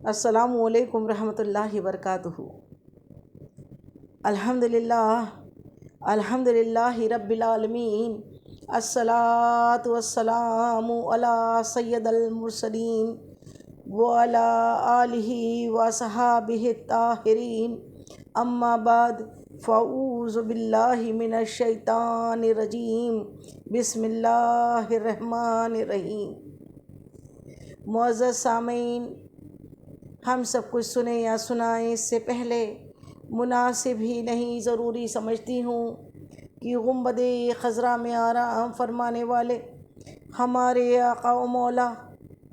السلام علیکم ورحمۃ اللہ وبرکاتہ۔ الحمد للہ رب العالمین، الصلاۃ والسلام علی سید المرسلین وعلی آلہ وصحابہ الطاہرین، اما بعد فاعوذ باللہ من الشیطان الرجیم، بسم اللہ الرحمن الرحیم۔ معزز سامعین، ہم سب کچھ سنیں یا سنائیں اس سے پہلے مناسب ہی نہیں ضروری سمجھتی ہوں کہ گنبد خضرا میں آرام فرمانے والے ہمارے آقا و مولا،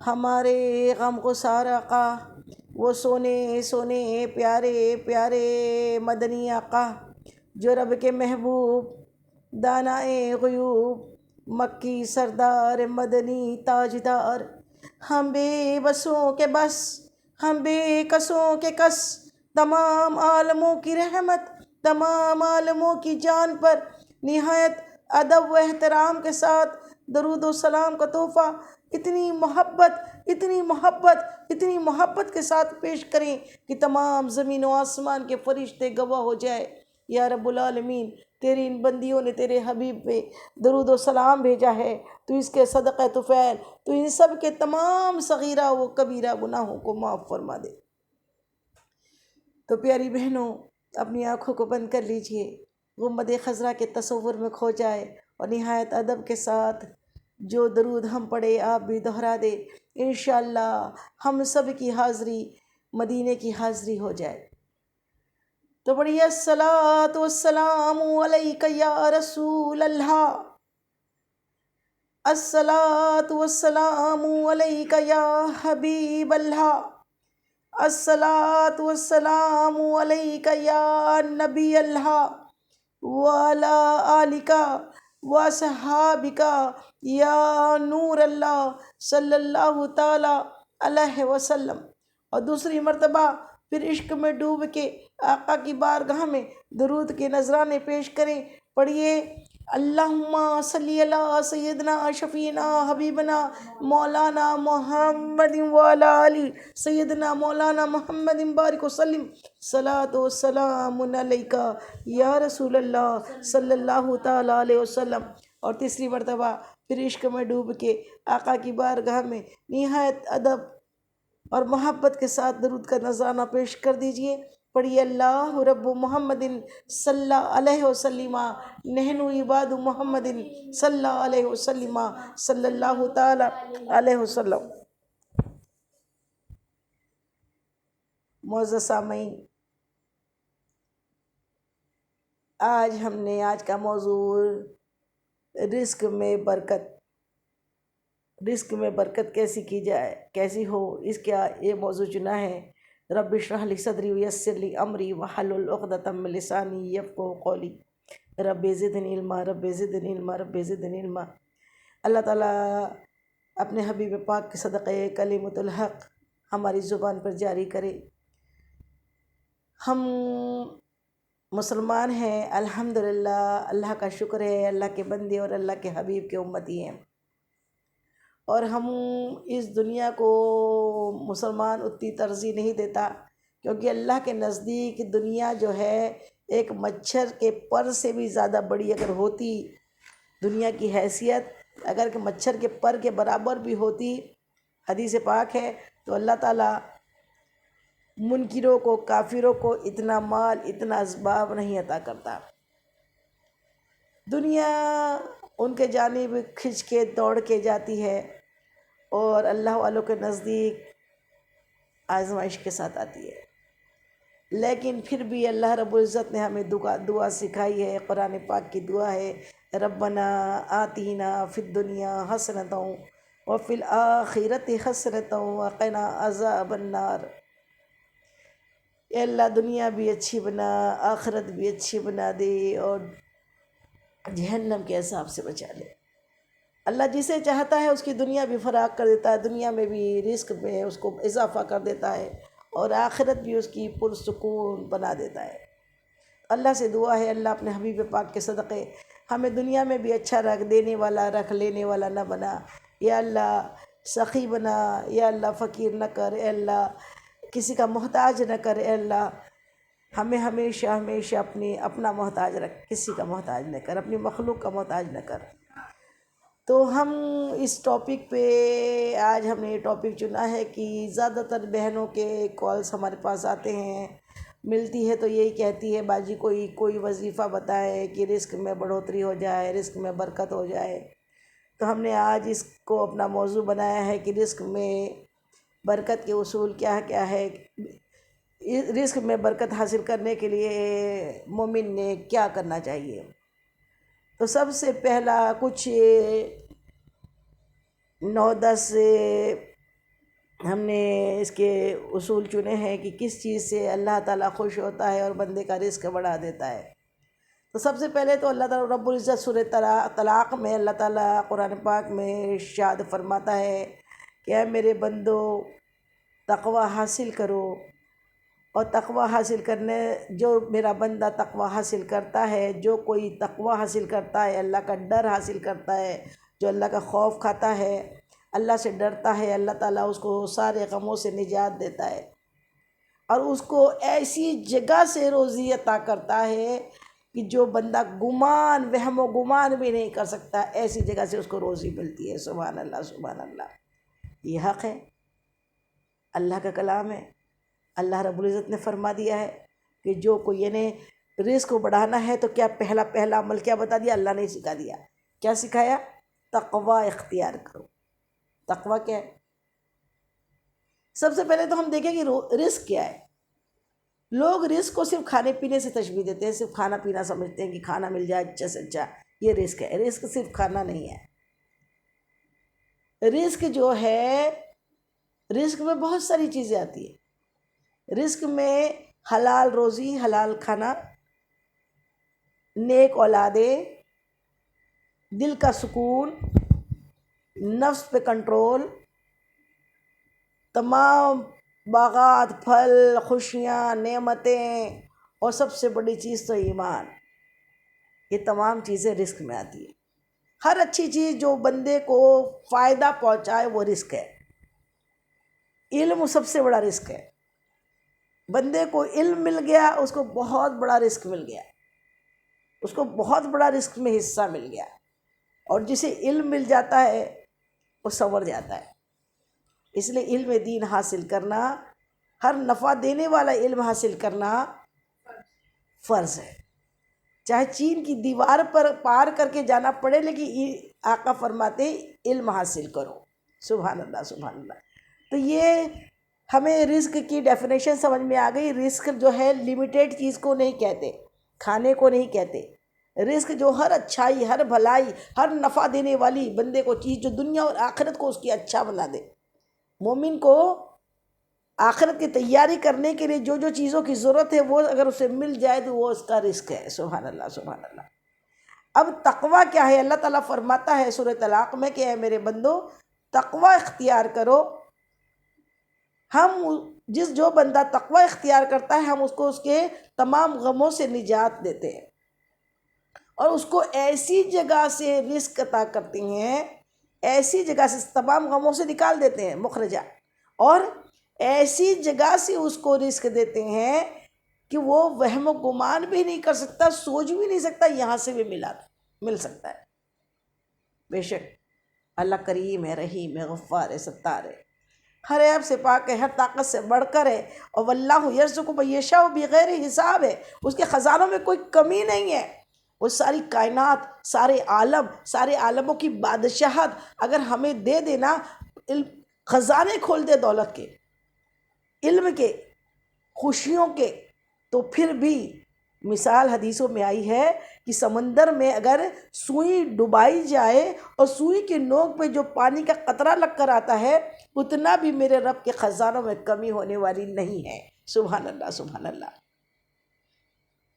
ہمارے غمگسار آقا، وہ سونے پیارے پیارے مدنی آقا جو رب کے محبوب، دانائے غیوب، مکی سردار، مدنی تاجدار، ہم بے بسوں کے بس، ہم بے کسوں کے کس، تمام عالموں کی رحمت، تمام عالموں کی جان پر نہایت ادب و احترام کے ساتھ درود و سلام کا تحفہ اتنی محبت کے ساتھ پیش کریں کہ تمام زمین و آسمان کے فرشتے گواہ ہو جائے۔ یا رب العالمین، تیری ان بندیوں نے تیرے حبیب پہ درود و سلام بھیجا ہے، تو اس کے صدقہ طفیل تو ان سب کے تمام صغیرہ و کبیرہ گناہوں کو معاف فرما دے۔ تو پیاری بہنوں، اپنی آنکھوں کو بند کر لیجئے، گنبد خضرا کے تصور میں کھو جائے اور نہایت ادب کے ساتھ جو درود ہم پڑھے آپ بھی دہرا دے، انشاءاللہ ہم سب کی حاضری مدینے کی حاضری ہو جائے۔ تو بڑی الصلاۃ والسلام علیک یا رسول اللہ، الصلاۃ والسلام علیک یا حبیب اللہ، الصلاۃ والسلام علیک یا نبی اللہ، وعلی آلک وصحابک یا نور اللہ صلی اللہ تعالی علیہ وسلم۔ اور دوسری مرتبہ پھر عشق میں ڈوب کے آقا کی بارگاہ میں درود کے نذرانے پیش کریں۔ پڑھیے، اللہم صلی علی سیدنا شفیعنا حبیبنا مولانا محمد وعلی آلہ سیدنا مولانا محمد بارک وسلم، صلاۃ و سلام علیک یا رسول اللہ صلی اللہ تعالی علیہ وسلم۔ اور تیسری مرتبہ پھر عشق میں ڈوب کے آقا کی بارگاہ میں نہایت ادب اور محبت کے ساتھ درود کا نذرانہ پیش کر دیجئے۔ پڑھیے، اللہ رب محمد صلی اللہ علیہ وسلم، نحن عباد محمد صلی اللہ علیہ وسلم، صلی اللہ تعالی علیہ وسلم۔ معزز سامعین، آج کا موضوع رزق میں برکت کیسی کی جائے، کیسی ہو، اس کا یہ موضوع چنا ہے۔ رب اشرح لی صدری ویسر لی امری واحلل عقدۃ من لسانی یفقہوا قولی، رب زدنی علما، رب زدنی علما، رب زدنی علما۔ اللہ تعالیٰ اپنے حبیب پاک کے صدقہ کلمۃ الحق ہماری زبان پر جاری کرے۔ ہم مسلمان ہیں، الحمدللہ، اللہ کا شکر ہے، اللہ کے بندے اور اللہ کے حبیب کے امتی ہیں، اور ہم اس دنیا کو مسلمان اتنی ترجیح نہیں دیتا، کیونکہ اللہ کے نزدیک دنیا جو ہے ایک مچھر کے پر سے بھی زیادہ بڑی اگر ہوتی، دنیا کی حیثیت اگر کہ مچھر کے پر کے برابر بھی ہوتی، حدیث پاک ہے، تو اللہ تعالیٰ منکروں کو، کافروں کو اتنا مال، اتنا اسباب نہیں عطا کرتا۔ دنیا ان کے جانب کھنچ کے دوڑ کے جاتی ہے، اور اللہ والوں کے نزدیک آزمائش کے ساتھ آتی ہے۔ لیکن پھر بھی اللہ رب العزت نے ہمیں دعا سکھائی ہے، قرآن پاک کی دعا ہے، ربنا آتینا فی الدنیا حسنۃ وفی الآخرۃ حسنۃ وقنا عذاب النار۔ اے اللہ، دنیا بھی اچھی بنا، آخرت بھی اچھی بنا دے، اور جہنم کے عذاب سے بچا لے۔ اللہ جسے چاہتا ہے اس کی دنیا بھی فراخ کر دیتا ہے، دنیا میں بھی رزق میں اس کو اضافہ کر دیتا ہے، اور آخرت بھی اس کی پرسکون بنا دیتا ہے۔ اللہ سے دعا ہے، اللہ اپنے حبیب پاک کے صدقے ہمیں دنیا میں بھی اچھا رکھ، دینے والا رکھ، لینے والا نہ بنا۔ یا اللہ سخی بنا، یا اللہ فقیر نہ کر، اے اللہ کسی کا محتاج نہ کر اے اللہ، ہمیں ہمیشہ ہمیشہ اپنا محتاج رکھ، کسی کا محتاج نہ کر، اپنی مخلوق کا محتاج نہ کر۔ تو ہم اس ٹاپک پہ آج ہم نے یہ ٹاپک چنا ہے کہ زیادہ تر بہنوں کے کالس ہمارے پاس آتے ہیں، ملتی ہے تو یہی کہتی ہے باجی کوئی وظیفہ بتائے کہ رزق میں بڑھوتری ہو جائے، رزق میں برکت ہو جائے۔ تو ہم نے آج اس کو اپنا موضوع بنایا ہے کہ رزق میں برکت کے اصول کیا کیا ہے، رزق میں برکت حاصل کرنے کے لیے مومن نے کیا کرنا چاہیے۔ تو سب سے پہلا کچھ 9-10 ہم نے اس کے اصول چنے ہیں کہ کس چیز سے اللہ تعالیٰ خوش ہوتا ہے اور بندے کا رزق بڑھا دیتا ہے۔ تو سب سے پہلے تو اللہ تعالیٰ رب العزت سورہ طلاق میں اللہ تعالیٰ قرآن پاک میں ارشاد فرماتا ہے کہ اے میرے بندو تقوی حاصل کرو، اور تقوی حاصل کرنے، جو میرا بندہ تقوی حاصل کرتا ہے، جو کوئی تقوی حاصل کرتا ہے، اللہ کا ڈر حاصل کرتا ہے، جو اللہ کا خوف کھاتا ہے، اللہ سے ڈرتا ہے، اللہ تعالیٰ اس کو سارے غموں سے نجات دیتا ہے، اور اس کو ایسی جگہ سے روزی عطا کرتا ہے کہ جو بندہ وہم و گمان بھی نہیں کر سکتا، ایسی جگہ سے اس کو روزی ملتی ہے۔ سبحان اللہ سبحان اللہ، یہ حق ہے، اللہ کا کلام ہے۔ اللہ رب العزت نے فرما دیا ہے کہ جو کوئی یعنی رزق کو بڑھانا ہے تو کیا پہلا عمل کیا بتا دیا؟ اللہ نے سکھا دیا۔ کیا سکھایا؟ تقوی اختیار کرو۔ تقوی کیا ہے؟ سب سے پہلے تو ہم دیکھیں کہ رزق کیا ہے۔ لوگ رزق کو صرف کھانے پینے سے تشبیہ دیتے ہیں، صرف کھانا پینا سمجھتے ہیں کہ کھانا مل جائے اچھا سے اچھا، یہ رزق ہے۔ رزق صرف کھانا نہیں ہے۔ رزق جو ہے، رزق میں بہت ساری چیزیں آتی ہیں۔ رزق میں حلال روزی، حلال کھانا، نیک اولادیں، دل کا سکون، نفس پہ کنٹرول، تمام باغات، پھل، خوشیاں، نعمتیں، اور سب سے بڑی چیز تو ایمان۔ یہ تمام چیزیں رزق میں آتی ہیں۔ ہر اچھی چیز جو بندے کو فائدہ پہنچائے وہ رزق ہے۔ علم سب سے بڑا رزق ہے۔ بندے کو علم مل گیا، اس کو بہت بڑا رزق مل گیا، اس کو بہت بڑا رزق میں حصہ مل گیا۔ اور جسے علم مل جاتا ہے وہ سنور جاتا ہے۔ اس لیے علم دین حاصل کرنا، ہر نفع دینے والا علم حاصل کرنا فرض ہے۔ چاہے چین کی دیوار پر پار کر کے جانا پڑے، لیکن آقا فرماتے علم حاصل کرو۔ سبحان اللہ سبحان اللہ۔ تو یہ ہمیں رزق کی ڈیفینیشن سمجھ میں آ گئی۔ رزق جو ہے لیمیٹیڈ چیز کو نہیں کہتے، کھانے کو نہیں کہتے۔ رزق جو ہر اچھائی، ہر بھلائی، ہر نفع دینے والی بندے کو چیز جو دنیا اور آخرت کو اس کی اچھا بنا دے۔ مومن کو آخرت کی تیاری کرنے کے لیے جو جو چیزوں کی ضرورت ہے وہ اگر اسے مل جائے تو وہ اس کا رزق ہے۔ سبحان اللہ سبحان اللہ۔ اب تقوی کیا ہے؟ اللہ تعالیٰ فرماتا ہے سورہ طلاق میں کہ اے میرے بندو تقوی اختیار کرو۔ جو بندہ تقوی اختیار کرتا ہے ہم اس کو اس کے تمام غموں سے نجات دیتے ہیں، اور اس کو ایسی جگہ سے رزق عطا کرتے ہیں، ایسی جگہ سے تمام غموں سے نکال دیتے ہیں، مخرجہ، اور ایسی جگہ سے اس کو رزق دیتے ہیں کہ وہ وہم و گمان بھی نہیں کر سکتا، سوچ بھی نہیں سکتا یہاں سے بھی مل سکتا ہے۔ بے شک اللہ کریم ہے، رحیم ہے، غفار ہے، ستار ہے، ہر عیب سے پاک ہے، ہر طاقت سے بڑھ کر ہے، اور واللہ یرزق من یشاء بغیر حساب ہے۔ اس کے خزانوں میں کوئی کمی نہیں ہے۔ وہ ساری کائنات، سارے عالموں کی بادشاہت اگر ہمیں دے دینا، خزانے کھول دے دولت کے، علم کے، خوشیوں کے، تو پھر بھی مثال حدیثوں میں آئی ہے کہ سمندر میں اگر سوئی ڈبائی جائے اور سوئی کی نوک پہ جو پانی کا قطرہ لگ کر آتا ہے، اتنا بھی میرے رب کے خزانوں میں کمی ہونے والی نہیں ہے۔ سبحان اللہ سبحان اللہ۔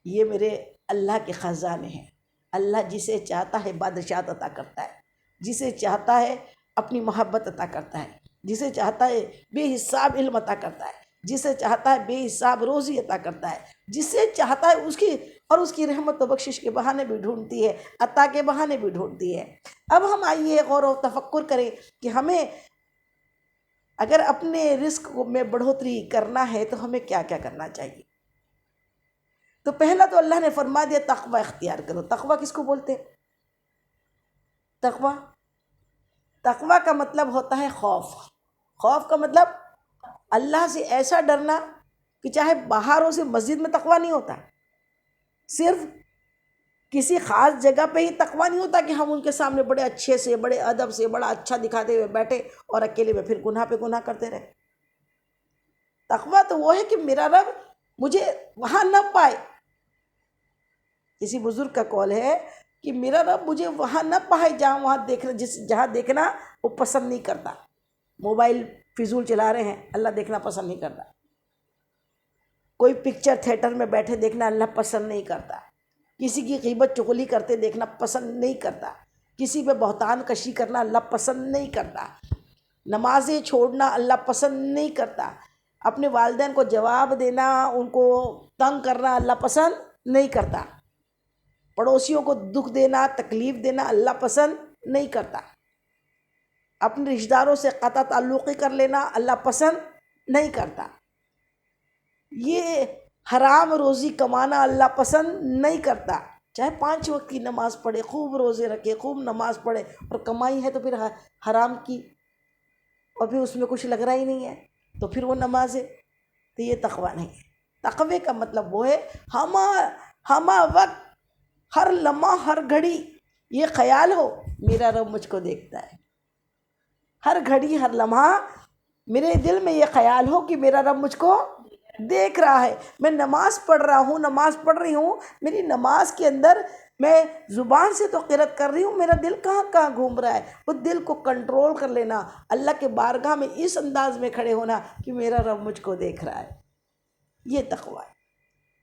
یہ میرے اللہ کے خزانے ہیں۔ اللہ جسے چاہتا ہے بادشاہت عطا کرتا ہے، جسے چاہتا ہے اپنی محبت عطا کرتا ہے، جسے چاہتا ہے بے حساب علم عطا کرتا ہے، جسے چاہتا ہے بے حساب روزی عطا کرتا ہے، جسے چاہتا ہے اس کی رحمت و بخشش کے بہانے بھی ڈھونڈتی ہے، عطا کے بہانے بھی ڈھونڈتی ہے۔ اب ہم آئیے غور و تفکر کریں کہ ہمیں اگر اپنے رزق میں بڑھوتری کرنا ہے تو ہمیں کیا کیا کرنا چاہیے؟ تو پہلا تو اللہ نے فرما دیا تقوی اختیار کرو۔ تقوی کس کو بولتے ہیں؟ تقوی کا مطلب ہوتا ہے خوف۔ خوف کا مطلب اللہ سے ایسا ڈرنا کہ چاہے باہر ہو، صرف مسجد میں تقوی نہیں ہوتا، صرف کسی خاص جگہ پہ ہی تقوی نہیں ہوتا کہ ہم ان کے سامنے بڑے اچھے سے، بڑے ادب سے، بڑا اچھا دکھاتے ہوئے بیٹھے اور اکیلے میں پھر گناہ پہ گناہ کرتے رہے۔ تقوی تو وہ ہے کہ میرا رب مجھے وہاں نہ پائے۔ کسی بزرگ کا قول ہے کہ میرا رب مجھے وہاں نہ پائے جہاں دیکھنا وہ پسند نہیں کرتا۔ موبائل فضول چلا رہے ہیں، اللہ دیکھنا پسند نہیں کرتا۔ کوئی پکچر تھیٹر میں بیٹھے دیکھنا اللہ پسند نہیں کرتا۔ کسی کی غیبت چغلی کرتے دیکھنا پسند نہیں کرتا۔ کسی پہ بہتان کشی کرنا اللہ پسند نہیں کرتا۔ نمازیں چھوڑنا اللہ پسند نہیں کرتا۔ اپنے والدین کو جواب دینا، ان کو تنگ کرنا اللہ پسند نہیں کرتا۔ پڑوسیوں کو دکھ دینا، تکلیف دینا اللہ پسند نہیں کرتا۔ اپنے رشتہ داروں سے قطع تعلقی کر لینا اللہ پسند نہیں کرتا۔ یہ حرام روزی کمانا اللہ پسند نہیں کرتا۔ چاہے 5 وقت کی نماز پڑھے، خوب روزے رکھے، خوب نماز پڑھے، اور کمائی ہے تو پھر حرام کی، اور پھر اس میں کچھ لگ رہا ہی نہیں ہے تو پھر وہ نماز ہے، تو یہ تقوی نہیں ہے۔ تقوی کا مطلب وہ ہے ہمہ وقت، ہر لمحہ، ہر گھڑی یہ خیال ہو میرا رب مجھ کو دیکھتا ہے۔ ہر گھڑی، ہر لمحہ میرے دل میں یہ خیال ہو کہ میرا رب مجھ کو دیکھ رہا ہے۔ میں نماز پڑھ رہا ہوں، نماز پڑھ رہی ہوں، میری نماز کے اندر میں زبان سے تو قرأت کر رہی ہوں، میرا دل کہاں کہاں گھوم رہا ہے، وہ دل کو کنٹرول کر لینا، اللہ کے بارگاہ میں اس انداز میں کھڑے ہونا کہ میرا رب مجھ کو دیکھ رہا ہے۔ یہ تقوی ہے۔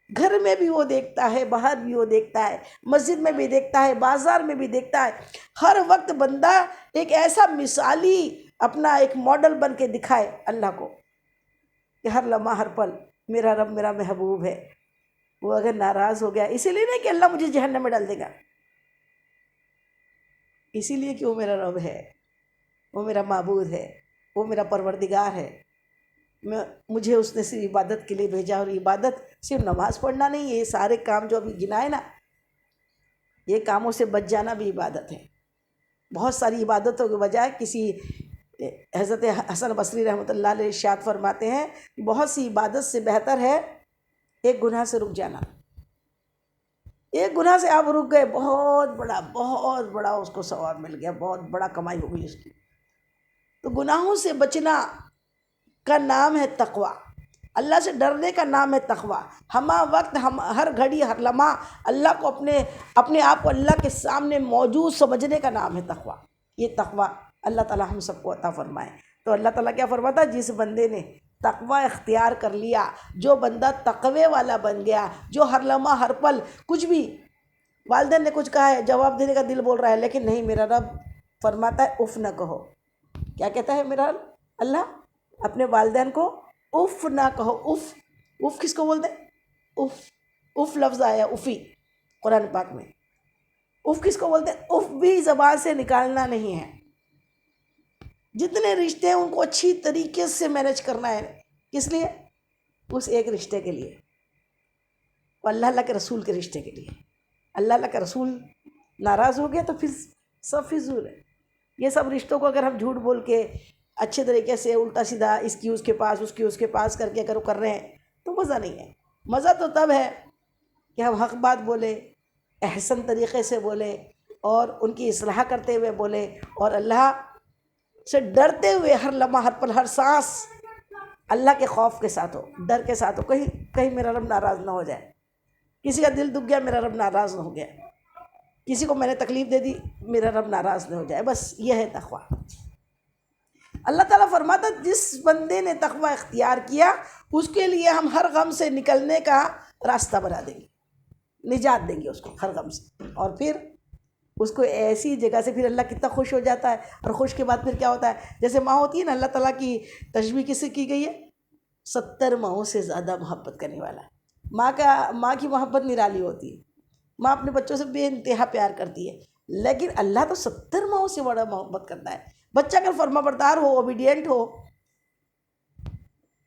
گھر میں بھی وہ دیکھتا ہے، باہر بھی وہ دیکھتا ہے، مسجد میں بھی دیکھتا ہے، بازار میں بھی دیکھتا ہے۔ ہر وقت بندہ ایک ایسا مثالی اپنا ایک ماڈل بن کے دکھائے اللہ کو کہ ہر لمحہ، ہر پل میرا رب میرا محبوب ہے۔ وہ اگر ناراض ہو گیا، اسی لیے نہیں کہ اللہ مجھے جہنم میں ڈال دے گا، اسی لیے کہ وہ میرا رب ہے، وہ میرا معبود ہے، وہ میرا پروردگار ہے۔ مجھے اس نے صرف عبادت کے لیے بھیجا، اور عبادت صرف نماز پڑھنا نہیں ہے، یہ سارے کام جو ابھی گنائے نا، یہ کاموں سے بچ جانا بھی عبادت ہے۔ بہت ساری عبادتوں کے بجائے کسی حضرت حسن بصری رحمۃ اللہ علیہ ارشاد فرماتے ہیں بہت سی عبادت سے بہتر ہے ایک گناہ سے رک جانا۔ ایک گناہ سے آپ رک گئے، بہت بڑا اس کو ثواب مل گیا، بہت بڑا کمائی ہو گئی اس کی۔ تو گناہوں سے بچنا کا نام ہے تقوی، اللہ سے ڈرنے کا نام ہے تقوی۔ ہمہ وقت، ہر گھڑی، ہر لمحہ اللہ کو اپنے آپ کو اللہ کے سامنے موجود سمجھنے کا نام ہے تقوی۔ یہ تقوی اللہ تعالیٰ ہم سب کو عطا فرمائے۔ تو اللہ تعالیٰ کیا فرماتا ہے؟ جس بندے نے تقوی اختیار کر لیا، جو بندہ تقوی والا بن گیا، جو ہر لمحہ، ہر پل، کچھ بھی والدین نے کچھ کہا ہے، جواب دینے کا دل بول رہا ہے، لیکن نہیں، میرا رب فرماتا ہے اف نہ کہو۔ کیا کہتا ہے میرا اللہ؟ اپنے والدین کو اف نہ کہو۔ اف کس کو بولتے ہیں؟ اف لفظ آیا افی قرآن پاک میں۔ اف کس کو بولتے ہیں؟ اف بھی زبان سے نکالنا نہیں ہے۔ جتنے رشتے ہیں ان کو اچھی طریقے سے مینج کرنا ہے۔ کس لیے؟ اس ایک رشتے کے لیے، اور اللہ کے رسول کے رشتے کے لیے۔ اللہ کا رسول ناراض ہو گیا تو پھر سب فضول ہے۔ یہ سب رشتوں کو اگر ہم جھوٹ بول کے اچھے طریقے سے الٹا سیدھا اس کی اس کے پاس، اس کی اس کے پاس کر کے اگر وہ کر رہے ہیں تو مزہ نہیں ہے۔ مزہ تو تب ہے کہ ہم حق بات بولے، احسن طریقے سے بولے، اور ان کی اصلاح کرتے ہوئے بولے، اور اللہ سے ڈرتے ہوئے ہر لمحہ، ہر پل، ہر سانس اللہ کے خوف کے ساتھ ہو، ڈر کے ساتھ ہو، کہیں میرا رب ناراض نہ ہو جائے، کسی کا دل دکھ گیا میرا رب ناراض نہ ہو گیا، کسی کو میں نے تکلیف دے دی میرا رب ناراض نہ ہو جائے۔ بس یہ ہے تقوی۔ اللہ تعالیٰ فرماتا جس بندے نے تقوی اختیار کیا اس کے لیے ہم ہر غم سے نکلنے کا راستہ بنا دیں گے، نجات دیں گے اس کو ہر غم سے، اور پھر اس کو ایسی جگہ سے پھر اللہ کتنا خوش ہو جاتا ہے، اور خوش کے بعد پھر کیا ہوتا ہے؟ جیسے ماں ہوتی ہے نا، اللہ تعالیٰ کی تشبیہ کس سے کی گئی ہے؟ 70 ماؤں سے زیادہ محبت کرنے والا ہے۔ ماں کی محبت نرالی ہوتی ہے، ماں اپنے بچوں سے بے انتہا پیار کرتی ہے، لیکن اللہ تو 70 ماؤں سے بڑا محبت کرتا ہے۔ بچہ اگر فرما بردار ہو، اوبیڈینٹ ہو،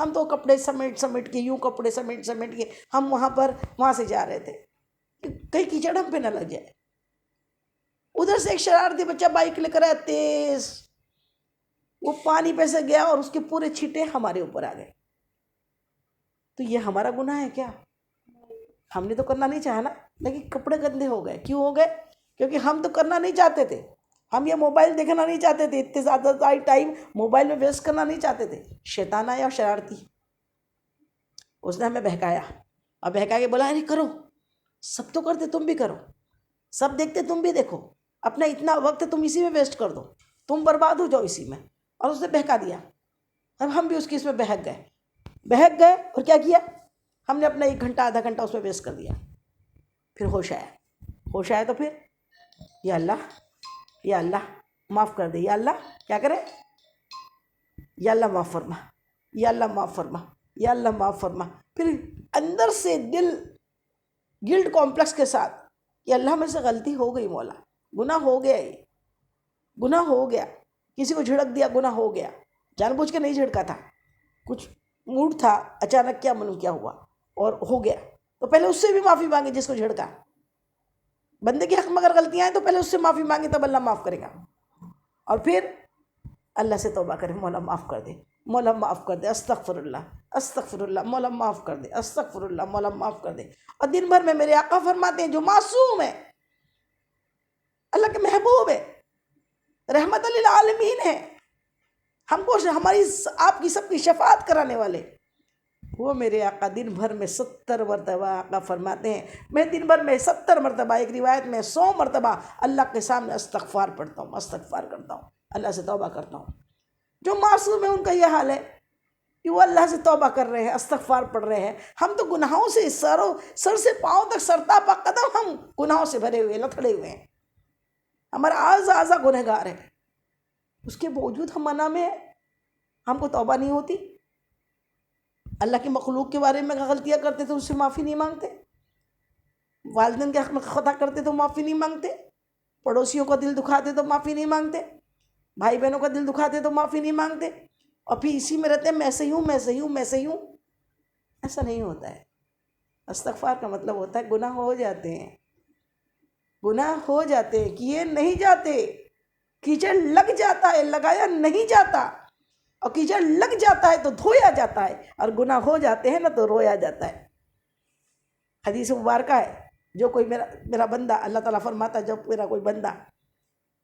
ہم تو کپڑے سمیٹ کے یوں کپڑے سمیٹ کے ہم وہاں سے جا رہے تھے کہیں کیچڑ ہم پہ نہ لگ جائے. ادھر سے ایک شرارتی بچہ بائک لے کر آیا تیز، وہ پانی پہ سے گیا اور اس کے پورے چھینٹے ہمارے اوپر آ گئے. تو یہ ہمارا گناہ ہے کیا؟ ہم نے تو کرنا نہیں چاہا نا، لیکن کپڑے گندے ہو گئے. کیوں ہو گئے؟ کیونکہ ہم تو کرنا نہیں چاہتے تھے. ہم یہ موبائل دیکھنا نہیں چاہتے تھے، اتنے زیادہ ٹائم موبائل میں ویسٹ کرنا نہیں چاہتے تھے. شیطان آیا شرارتی، اس نے ہمیں بہکایا اور بہکا کے بولا ارے کرو، سب تو کرتے تم بھی کرو، سب دیکھتے تم بھی دیکھو، اپنا اتنا وقت تم اسی میں ویسٹ کر دو، تم برباد ہو جاؤ اسی میں. اور اس نے بہکا دیا. اب ہم بھی اس کی اس میں بہک گئے اور کیا کیا؟ ہم نے اپنا 1 گھنٹہ آدھا گھنٹہ اس میں ویسٹ کر دیا. پھر ہوش آیا تو پھر یا اللہ معاف کر دے، یا اللہ کیا کرے، یا اللہ معاف فرما، یا اللہ معاف فرما، یا اللہ معاف فرما. پھر اندر سے دل گلٹ کمپلیکس کے ساتھ کہ اللہ میں سے غلطی ہو گئی، مولا گناہ ہو گیا، یہ گناہ ہو گیا، کسی کو جھڑک دیا، گناہ ہو گیا، جان بوجھ کے نہیں جھڑکا تھا، کچھ موڈ تھا، اچانک کیا معلوم کیا ہوا اور ہو گیا. تو پہلے اس سے بھی معافی مانگے جس کو جھڑکا. بندے کے حق میں اگر غلطیاں ہیں تو پہلے اس سے معافی مانگے، تب اللہ معاف کرے گا. اور پھر اللہ سے توبہ کرے، مولا معاف کر دے، مولا معاف کر دے، استغفر اللہ، مولا معاف کر دے، استغفر اللہ، مولا معاف کر دے. اور دن بھر میں میرے آقا فرماتے ہیں جو معصوم ہے، اللہ کے محبوب ہے، رحمت للعالمین ہے، ہم کو ہماری آپ کی سب کی شفاعت کرانے والے، وہ میرے آقا دن بھر میں 70 مرتبہ آقا فرماتے ہیں میں دن بھر میں 70 مرتبہ، ایک روایت میں 100 مرتبہ اللہ کے سامنے استغفار پڑھتا ہوں، استغفار کرتا ہوں، اللہ سے توبہ کرتا ہوں. جو معصوم ہے ان کا یہ حال ہے کہ وہ اللہ سے توبہ کر رہے ہیں، استغفار پڑھ رہے ہیں. ہم تو گناہوں سے سر سے پاؤں تک، سرتاپا قدم ہم گناہوں سے بھرے ہوئے، لتھڑے ہوئے ہیں. ہمارا اعضا گنہگار ہے، اس کے باوجود ہم منع میں ہیں، ہم کو توبہ نہیں ہوتی. اللہ کی مخلوق کے بارے میں غلطیاں کرتے تو اس سے معافی نہیں مانگتے، والدین کے حق میں خطا کرتے تو معافی نہیں مانگتے، پڑوسیوں کا دل دکھاتے تو معافی نہیں مانگتے، بھائی بہنوں کا دل دکھاتے تو معافی نہیں مانگتے، اور پھر اسی میں رہتے ہیں میں صحیح ہوں. ایسا نہیں ہوتا ہے. استغفار کا مطلب ہوتا ہے گناہ ہو جاتے ہیں، کیے نہیں جاتے، کیچڑ لگ جاتا ہے، لگایا نہیں جاتا، اور کیچڑ لگ جاتا ہے تو دھویا جاتا ہے، اور گناہ ہو جاتے ہیں نا تو رویا جاتا ہے. حدیث مبارکہ ہے، جو کوئی میرا بندہ، اللہ تعالیٰ فرماتا ہے جب میرا کوئی بندہ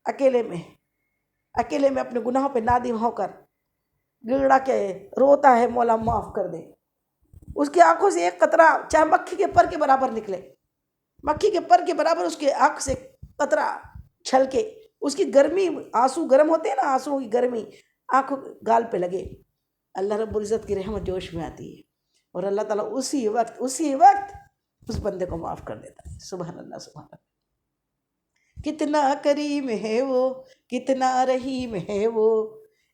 اکیلے میں اپنے گناہوں پہ نادم ہو کر گڑگڑا کے روتا ہے مولا معاف کر دے، اس کی آنکھوں سے ایک قطرہ چاہے مکھی کے پر کے برابر نکلے، مکھی کے پر کے برابر اس کے آنکھ سے قطرہ چھل کے، اس کی گرمی، آنسو گرم ہوتے ہیں نا، آنسو کی گرمی آنکھ گال پہ لگے، اللہ رب العزت کی رحمت جوش میں آتی ہے، اور اللہ تعالیٰ اسی وقت اس بندے کو معاف کر دیتا ہے. سبحان اللہ، سبحان اللہ. کتنا کریم ہے وہ، کتنا رحیم ہے وہ،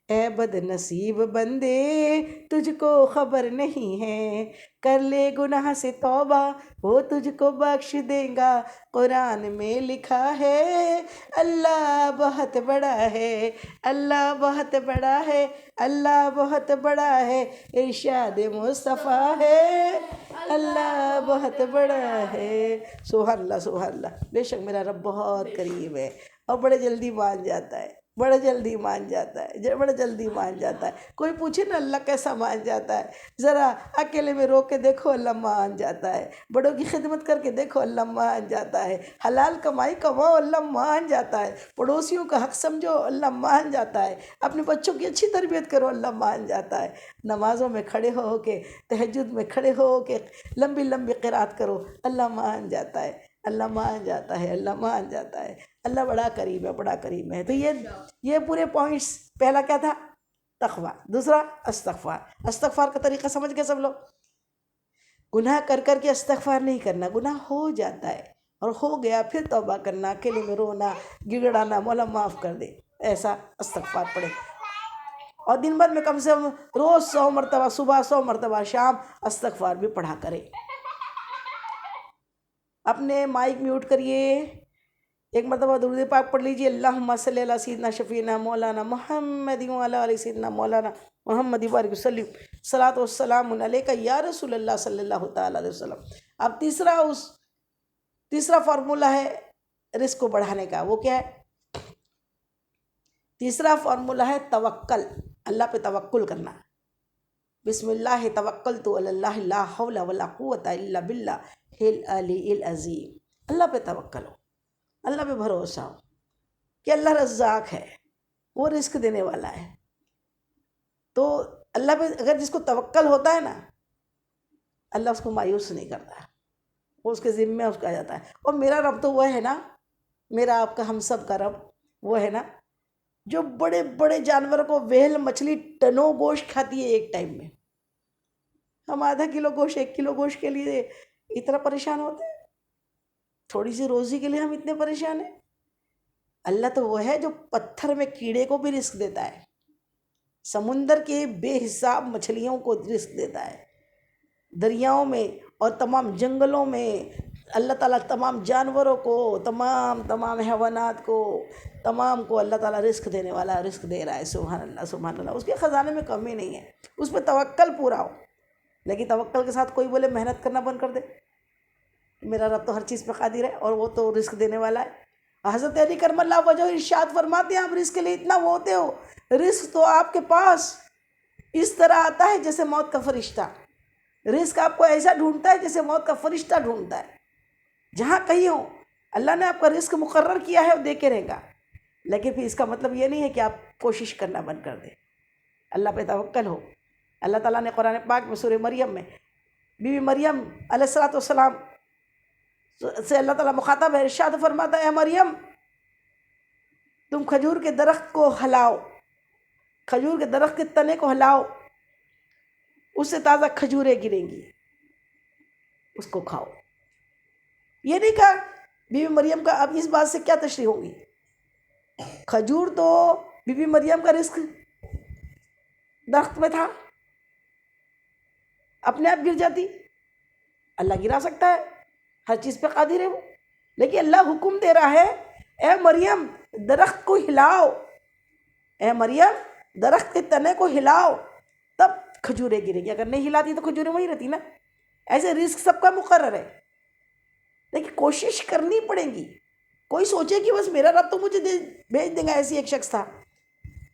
اے بد نصیب بندے تجھ کو خبر نہیں ہے، کر لے گناہ سے توبہ وہ تجھ کو بخش دے گا. قرآن میں لکھا ہے اللہ بہت بڑا ہے، اللہ بہت بڑا ہے، اللہ بہت بڑا ہے، ارشاد مصطفیٰ ہے اللہ بہت بڑا ہے. سبحان اللہ، سبحان اللہ. بے شک میرا رب بہت قریب ہے اور بڑے جلدی مان جاتا ہے، بڑے جلدی مان جاتا ہے. کوئی پوچھے نا اللہ کیسا مان جاتا ہے، ذرا اکیلے میں رو کے دیکھو اللہ مان جاتا ہے، بڑوں کی خدمت کر کے دیکھو اللہ مان جاتا ہے، حلال کمائی کماؤ اللہ مان جاتا ہے، پڑوسیوں کا حق سمجھو اللہ مان جاتا ہے، اپنے بچوں کی اچھی تربیت کرو اللہ مان جاتا ہے، نمازوں میں کھڑے ہو کے، تہجد میں کھڑے ہو کے لمبی لمبی قرات کرو اللہ مان جاتا ہے، اللہ مان جاتا ہے، اللہ مان جاتا ہے. اللہ بڑا قریب ہے، بڑا قریب ہے. تو یہ پورے پوائنٹس، پہلا کیا تھا؟ تقوی، دوسرا استغفار کا طریقہ سمجھ گئے سب لوگ. گناہ کر کے استغفار نہیں کرنا، گناہ ہو جاتا ہے اور ہو گیا پھر توبہ کرنا، اکیلے میں رونا، گڑگڑانا، مولا معاف کر دے، ایسا استغفار پڑھے. اور دن بھر میں کم سے کم روز 100 مرتبہ، صبح 100 مرتبہ، شام استغفار بھی پڑھا کرے. اپنے مائک میوٹ کریے، ایک مرتبہ درود پاک پڑھ لیجئے. اللہم صلی علی سیدنا شفیعنا مولانا محمد وعلی آل سیدنا مولانا محمد وبارک وسلم. صلاۃ والسلام علیک یا رسول اللہ صلی اللہ تعالیٰ علیہ وسلم۔ اب تیسرا فارمولہ ہے رزق کو بڑھانے کا، وہ کیا ہے؟ تیسرا فارمولہ ہے توکل، اللہ پہ توکل کرنا۔ بسم اللہ توکلت علی اللہ لا حول ولا قوۃ الا باللہ العلی العظیم۔ اللہ پہ توکل ہو، اللہ پہ بھروسہ ہو کہ اللہ رزاق ہے، وہ رزق دینے والا ہے۔ تو اللہ پہ اگر جس کو توکل ہوتا ہے نا، اللہ اس کو مایوس نہیں کرتا، وہ اس کے ذمے اس کا آ جاتا ہے۔ اور میرا رب تو وہ ہے نا، میرا آپ کا ہم سب کا رب وہ ہے نا جو بڑے بڑے جانوروں کو، ویل مچھلی ٹنوں گوشت کھاتی ہے ایک ٹائم میں۔ ہم آدھا کلو گوشت 1 کلو گوشت کے لیے اتنا پریشان ہوتے ہیں، تھوڑی سی روزی کے لیے ہم اتنے پریشان ہیں۔ اللہ تو وہ ہے جو پتھر میں کیڑے کو بھی رزق دیتا ہے، سمندر کے بے حساب مچھلیوں کو رزق دیتا ہے، دریاؤں میں اور تمام جنگلوں میں اللہ تعالیٰ تمام جانوروں کو، تمام حیوانات کو، تمام کو اللہ تعالیٰ رزق دینے والا رزق دے رہا ہے۔ سبحان اللہ سبحان اللہ، اس کے خزانے میں کمی نہیں ہے، اس پہ توکل پورا ہو۔ لیکن توکل کے ساتھ کوئی بولے محنت کرنا بند کر دے، میرا رب تو ہر چیز پہ قادر ہے اور وہ تو رزق دینے والا ہے۔ حضرت علی کرم اللہ وجہ ارشاد فرماتے ہیں، آپ رزق کے لیے اتنا وہ ہوتے ہو، رزق تو آپ کے پاس اس طرح آتا ہے جیسے موت کا فرشتہ، رزق آپ کو ایسا ڈھونڈتا ہے جیسے موت کا فرشتہ ڈھونڈتا ہے۔ جہاں کہیں ہو اللہ نے آپ کا رزق مقرر کیا ہے، وہ دے کے رہے گا، لیکن پھر اس کا مطلب یہ نہیں ہے کہ آپ کوشش کرنا بند کر دیں، اللہ پہ توکل ہو۔ اللہ تعالیٰ نے قرآن پاک میں سورہ مریم میں بی بی مریم علیہ الصلوۃ والسلام سے اللہ تعالیٰ مخاطب ہے، ارشاد فرماتا ہے، اے مریم تم کھجور کے درخت کو ہلاؤ، کھجور کے درخت کے تنے کو ہلاؤ، اس سے تازہ کھجوریں گریں گی، اس کو کھاؤ۔ یہ نہیں کہا بی بی مریم کا، اب اس بات سے کیا تشریح ہوگی؟ کھجور تو بی بی مریم کا رزق درخت میں تھا، اپنے آپ گر جاتی، اللہ گرا سکتا ہے، ہر چیز پہ قادر ہے وہ، لیکن اللہ حکم دے رہا ہے، اے مریم درخت کو ہلاؤ، اے مریم درخت کے تنے کو ہلاؤ، تب کھجوریں گریں گی۔ اگر نہیں ہلاتی تو کھجوریں وہیں رہتی نا۔ ایسے رزق سب کا مقرر ہے، لیکن کوشش کرنی پڑے گی۔ کوئی سوچے کہ بس میرا رب تو مجھے بھیج دیں گا، ایسی ایک شخص تھا،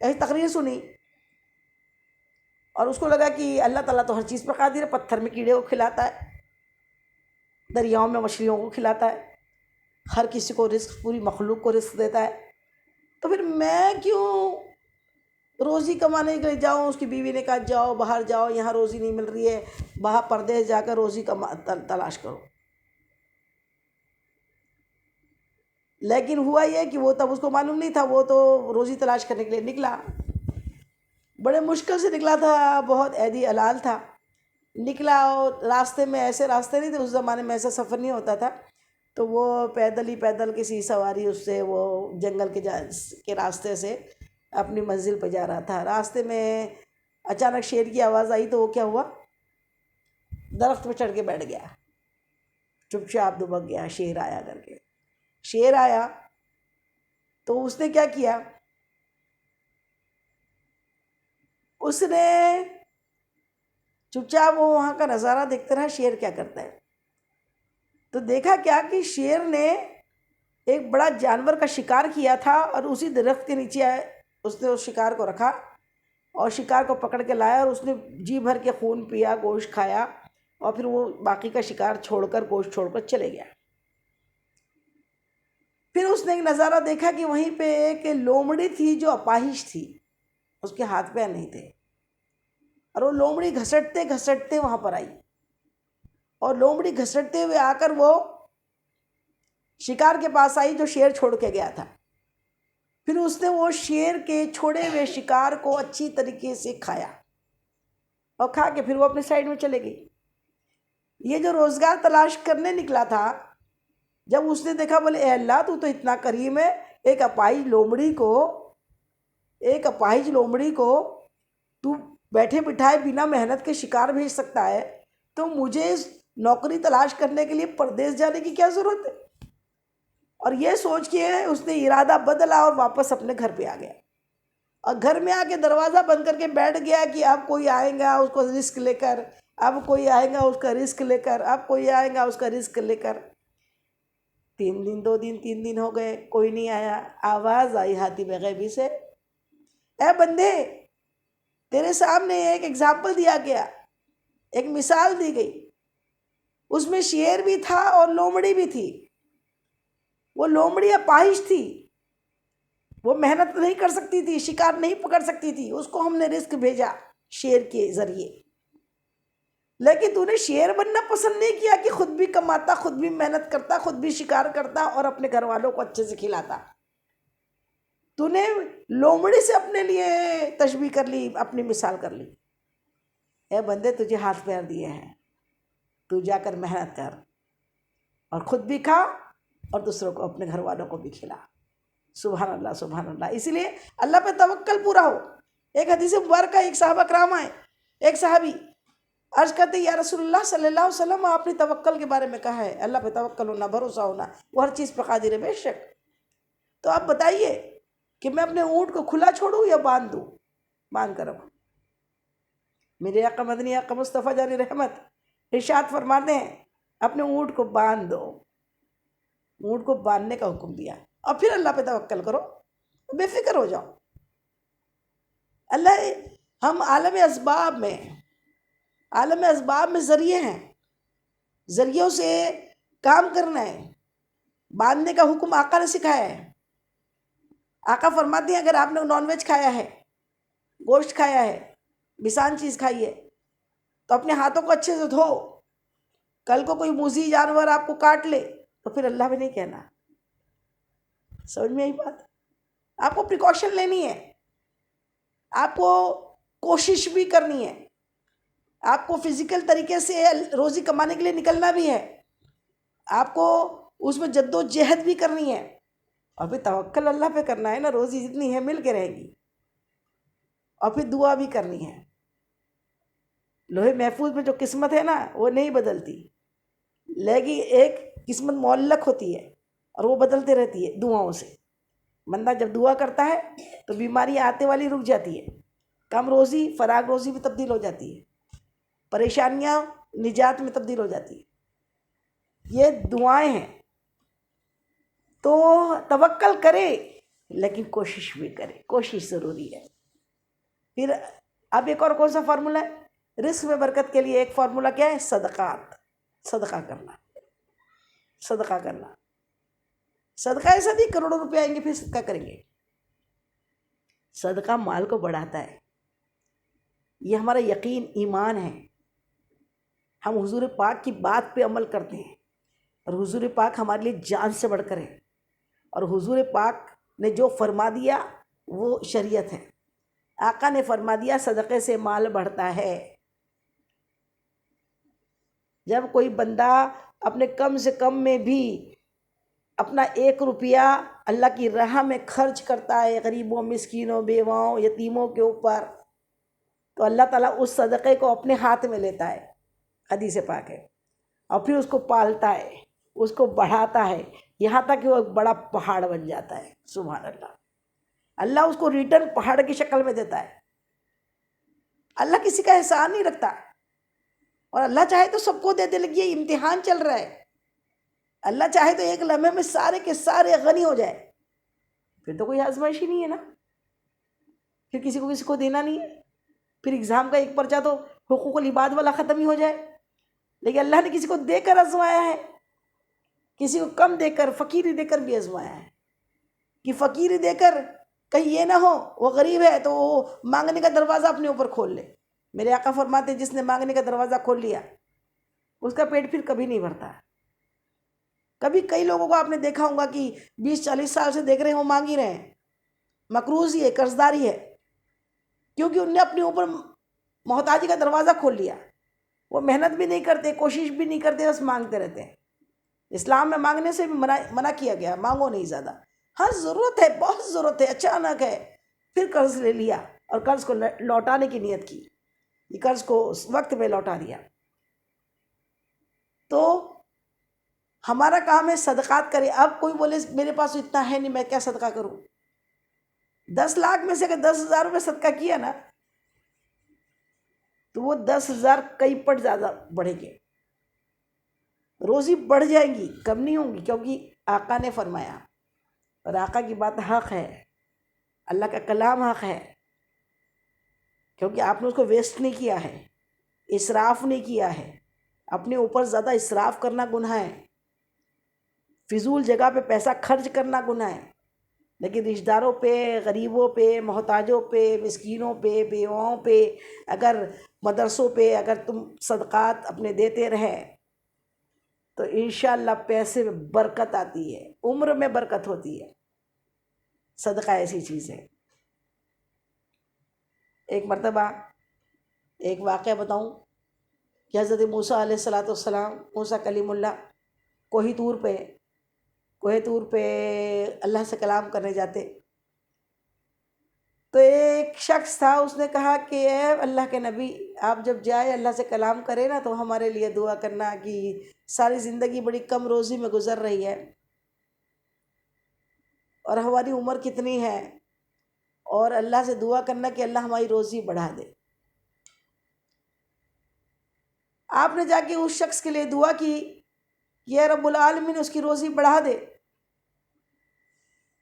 ایسی تقریر سنی اور اس کو لگا کہ اللہ تعالیٰ تو ہر چیز پر قادر ہے، پتھر میں کیڑے کو کھلاتا ہے، دریاؤں میں مچھلیوں کو کھلاتا ہے، ہر کسی کو رزق، پوری مخلوق کو رزق دیتا ہے، تو پھر میں کیوں روزی کمانے کے لیے جاؤں؟ اس کی بیوی نے کہا جاؤ باہر جاؤ، یہاں روزی نہیں مل رہی ہے، باہر پردیس جا کر روزی تلاش کرو۔ لیکن ہوا یہ کہ وہ تب اس کو معلوم نہیں تھا، وہ تو روزی تلاش کرنے کے لیے نکلا، بڑے مشکل سے نکلا تھا، بہت عیدی علال تھا، نکلا اور راستے میں، ایسے راستے نہیں تھے اس زمانے میں، ایسا سفر نہیں ہوتا تھا، تو وہ پیدل کسی سواری اس سے وہ جنگل کے راستے سے اپنی منزل پہ جا رہا تھا۔ راستے میں اچانک شیر کی آواز آئی، تو وہ کیا ہوا، درخت پہ چڑھ کے بیٹھ گیا، چپ چاپ دبک گیا، شیر آیا کر کے۔ شیر آیا تو اس نے کیا کیا، اس نے چپ چاپ وہ وہاں کا نظارہ دیکھتے رہا، شیر کیا کرتا ہے۔ تو دیکھا کیا کہ شیر نے ایک بڑا جانور کا شکار کیا تھا، اور اسی درخت کے نیچے اس نے اس شکار کو رکھا اور شکار کو پکڑ کے لایا، اور اس نے جی بھر کے خون پیا، گوشت کھایا، اور پھر وہ باقی کا شکار چھوڑ کر، گوشت چھوڑ کر چلے گیا۔ پھر اس نے ایک نظارہ دیکھا کہ وہیں پہ ایک لومڑی تھی جو اپاہج تھی، اس کے ہاتھ پیر نہیں تھے، اور وہ لومڑی گھسٹتے گھسٹتے وہاں پر آئی، اور لومڑی گھسٹتے ہوئے آ کر وہ شکار کے پاس آئی جو شیر چھوڑ کے گیا تھا۔ پھر اس نے وہ شیر کے چھوڑے ہوئے شکار کو اچھی طریقے سے کھایا، اور کھا کے پھر وہ اپنے سائڈ میں چلے گئی۔ یہ جو روزگار تلاش کرنے نکلا تھا، جب اس نے دیکھا، بولے اے اللہ تو اتنا کریم ہے، ایک اپاہج لومڑی کو تو بیٹھے بٹھائے بنا محنت کے شکار بھیج سکتا ہے، تو مجھے نوکری تلاش کرنے کے لیے پردیس جانے کی کیا ضرورت ہے؟ اور یہ سوچ کے اس نے ارادہ بدلا اور واپس اپنے گھر پہ آ گیا۔ اور گھر میں آ کے دروازہ بند کر کے بیٹھ گیا کہ اب کوئی آئے گا اس کو رزق لے کر، اب کوئی آئے گا اس کا رزق لے کر، اب کوئی آئے گا اس کا رزق لے کر۔ 3 دن 2 دن 3 دن ہو گئے، کوئی نہیں آیا۔ آواز آئی حاتم غیبی سے، اے بندے، تیرے سامنے ایک ایگزامپل دیا گیا، ایک مثال دی گئی، اس میں شیر بھی تھا اور لومڑی بھی تھی۔ وہ لومڑی اپاہج تھی، وہ محنت نہیں کر سکتی تھی، شکار نہیں پکڑ سکتی تھی، اس کو ہم نے رزق بھیجا شیر کے ذریعے۔ لیکن تو نے شیر بننا پسند نہیں کیا کہ خود بھی کماتا، خود بھی محنت کرتا، خود بھی شکار کرتا اور اپنے گھر والوں کو اچھے سے کھلاتا۔ تو نے لومڑی سے اپنے لیے تشبیہ کر لی، اپنی مثال کر لی۔ اے بندے، تجھے ہاتھ پیر دیے ہیں، تو جا کر محنت کر اور خود بھی کھا اور دوسروں کو، اپنے گھر والوں کو بھی کھلا۔ سبحان اللہ، سبحان اللہ۔ اسی لیے اللہ پہ توکل پورا ہو۔ ایک حدیث مبارکہ، ایک صحابہ کرام آئے، ایک صحابی عرض کرتے یا رسول اللہ صلی اللہ علیہ وسلم، آپ نے توکل کے بارے میں کہا ہے، اللہ پہ توکل ہونا، بھروسہ ہونا، وہ ہر چیز پہ قادر ہے، بے شک، تو آپ بتائیے کہ میں اپنے اونٹ کو کھلا چھوڑوں یا باندھ دوں؟ باندھ کر رکھوں۔ میرے آقا مدنی آقا مصطفیٰ جان رحمت ارشاد فرماتے ہیں، اپنے اونٹ کو باندھ دو۔ اونٹ کو باندھنے کا حکم دیا، اور پھر اللہ پہ توکل کرو، بے فکر ہو جاؤ۔ اللہ، ہم عالم اسباب میں ذریعے ہیں، ذریعوں سے کام کرنا ہے۔ باندھنے کا حکم آقا نے سکھایا ہے۔ آقا فرماتے ہیں اگر آپ نے نان ویج کھایا ہے، گوشت کھایا ہے، بسان چیز کھائی ہے، تو اپنے ہاتھوں کو اچھے سے دھو۔ کل کو کوئی موذی جانور آپ کو کاٹ لے تو پھر اللہ بھی نہیں کہنا۔ سمجھ میں آئی بات؟ آپ کو پریکاشن لینی ہے، آپ کو کوشش بھی کرنی ہے، آپ کو فزیکل طریقے سے روزی کمانے کے لیے نکلنا بھی ہے، آپ کو اس میں جد و جہد بھی کرنی ہے، اور پھر توکل اللہ پہ کرنا ہے نا۔ روزی جتنی ہے مل کے رہے گی، اور پھر دعا بھی کرنی ہے۔ لوہے محفوظ میں جو قسمت ہے نا وہ نہیں بدلتی، لیکن ایک قسمت معلق ہوتی ہے اور وہ بدلتے رہتی ہے دعاؤں سے۔ بندہ جب دعا کرتا ہے تو بیماری آتے والی رک جاتی ہے، کم روزی فراغ روزی میں تبدیل ہو جاتی ہے، پریشانیاں نجات میں تبدیل ہو جاتی ہے۔ یہ دعائیں ہیں، تو توکل کرے لیکن کوشش بھی کرے، کوشش ضروری ہے۔ پھر اب ایک اور کون سا فارمولہ ہے رزق میں برکت کے لیے؟ ایک فارمولہ کیا ہے؟ صدقات، صدقہ کرنا، صدقہ کرنا۔ صدقہ ایسا نہیں کروڑوں روپے آئیں گے پھر صدقہ کریں گے۔ صدقہ مال کو بڑھاتا ہے، یہ ہمارا یقین، ایمان ہے۔ ہم حضور پاک کی بات پہ عمل کرتے ہیں، اور حضور پاک ہمارے لیے جان سے بڑھ کر ہے، اور حضور پاک نے جو فرما دیا وہ شریعت ہے۔ آقا نے فرما دیا صدقے سے مال بڑھتا ہے۔ جب کوئی بندہ اپنے کم سے کم میں بھی اپنا 1 روپیہ اللہ کی راہ میں خرچ کرتا ہے، غریبوں، مسکینوں، بیواؤں، یتیموں کے اوپر، تو اللہ تعالیٰ اس صدقے کو اپنے ہاتھ میں لیتا ہے، حدیث پاک ہے، اور پھر اس کو پالتا ہے، اس کو بڑھاتا ہے، یہاں تک کہ وہ ایک بڑا پہاڑ بن جاتا ہے۔ سبحان اللہ۔ اللہ اس کو ریٹرن پہاڑ کی شکل میں دیتا ہے۔ اللہ کسی کا احسان نہیں رکھتا، اور اللہ چاہے تو سب کو دے دے، لیکن یہ امتحان چل رہا ہے۔ اللہ چاہے تو ایک لمحے میں سارے کے سارے غنی ہو جائے، پھر تو کوئی آزمائش ہی نہیں ہے نا، پھر کسی کو دینا نہیں ہے، پھر ایگزام کا ایک پرچہ تو حقوق العباد والا ختم ہی ہو جائے۔ لیکن اللہ نے کسی کو دے کر آزمایا ہے، کسی کو کم دے کر، فقیری دے کر بھی آزمایا ہے، کہ فقیری دے کر کہیں یہ نہ ہو وہ غریب ہے تو وہ مانگنے کا دروازہ اپنے اوپر کھول لے۔ میرے آقا فرماتے جس نے مانگنے کا دروازہ کھول لیا اس کا پیٹ پھر کبھی نہیں بھرتا۔ کبھی کئی لوگوں کو آپ نے دیکھا ہوگا کہ 20-40 سال سے دیکھ رہے ہیں وہ مانگ ہی رہے ہیں، مقروضی ہے، قرضداری ہے، کیونکہ ان نے اپنے اوپر محتاجی کا دروازہ کھول لیا۔ وہ محنت بھی نہیں کرتے، کوشش بھی نہیں کرتے، بس مانگتے رہتے ہیں۔ اسلام میں مانگنے سے بھی منع کیا گیا، مانگو نہیں زیادہ۔ ہاں ضرورت ہے، بہت ضرورت ہے، اچانک ہے، پھر قرض لے لیا اور قرض کو لوٹانے کی نیت کی، یہ قرض کو اس وقت میں لوٹا دیا۔ تو ہمارا کام ہے صدقات کرے۔ اب کوئی بولے میرے پاس اتنا ہے نہیں، میں کیا صدقہ کروں؟ 10 لاکھ میں سے اگر 10,000 روپے صدقہ کیا نا تو وہ 10,000 کئی پٹ زیادہ بڑھیں گے، روزی بڑھ جائیں گی، کم نہیں ہوں گی، کیونکہ آقا نے فرمایا، اور آقا کی بات حق ہے، اللہ کا کلام حق ہے، کیونکہ آپ نے اس کو ویسٹ نہیں کیا ہے، اسراف نہیں کیا ہے، اپنے اوپر زیادہ اسراف کرنا گناہ ہے، فضول جگہ پہ پیسہ خرچ کرنا گناہ ہے، لیکن رشتہ داروں پہ، غریبوں پہ، محتاجوں پہ، مسکینوں پہ، بیواؤں پہ، اگر مدرسوں پہ اگر تم صدقات اپنے دیتے رہے تو انشاءاللہ پیسے میں برکت آتی ہے، عمر میں برکت ہوتی ہے۔ صدقہ ایسی چیز ہے۔ ایک مرتبہ ایک واقعہ بتاؤں کہ حضرت موسیٰ علیہ السلام، موسیٰ کلیم اللہ، کوہ طور پہ اللہ سے کلام کرنے جاتے، تو ایک شخص تھا، اس نے کہا کہ اے اللہ کے نبی، آپ جب جائے اللہ سے کلام کرے نا تو ہمارے لیے دعا کرنا کہ ساری زندگی بڑی کم روزی میں گزر رہی ہے اور ہماری عمر کتنی ہے، اور اللہ سے دعا کرنا کہ اللہ ہماری روزی بڑھا دے۔ آپ نے جا کے اس شخص کے لیے دعا کی کہ اے رب العالمین اس کی روزی بڑھا دے،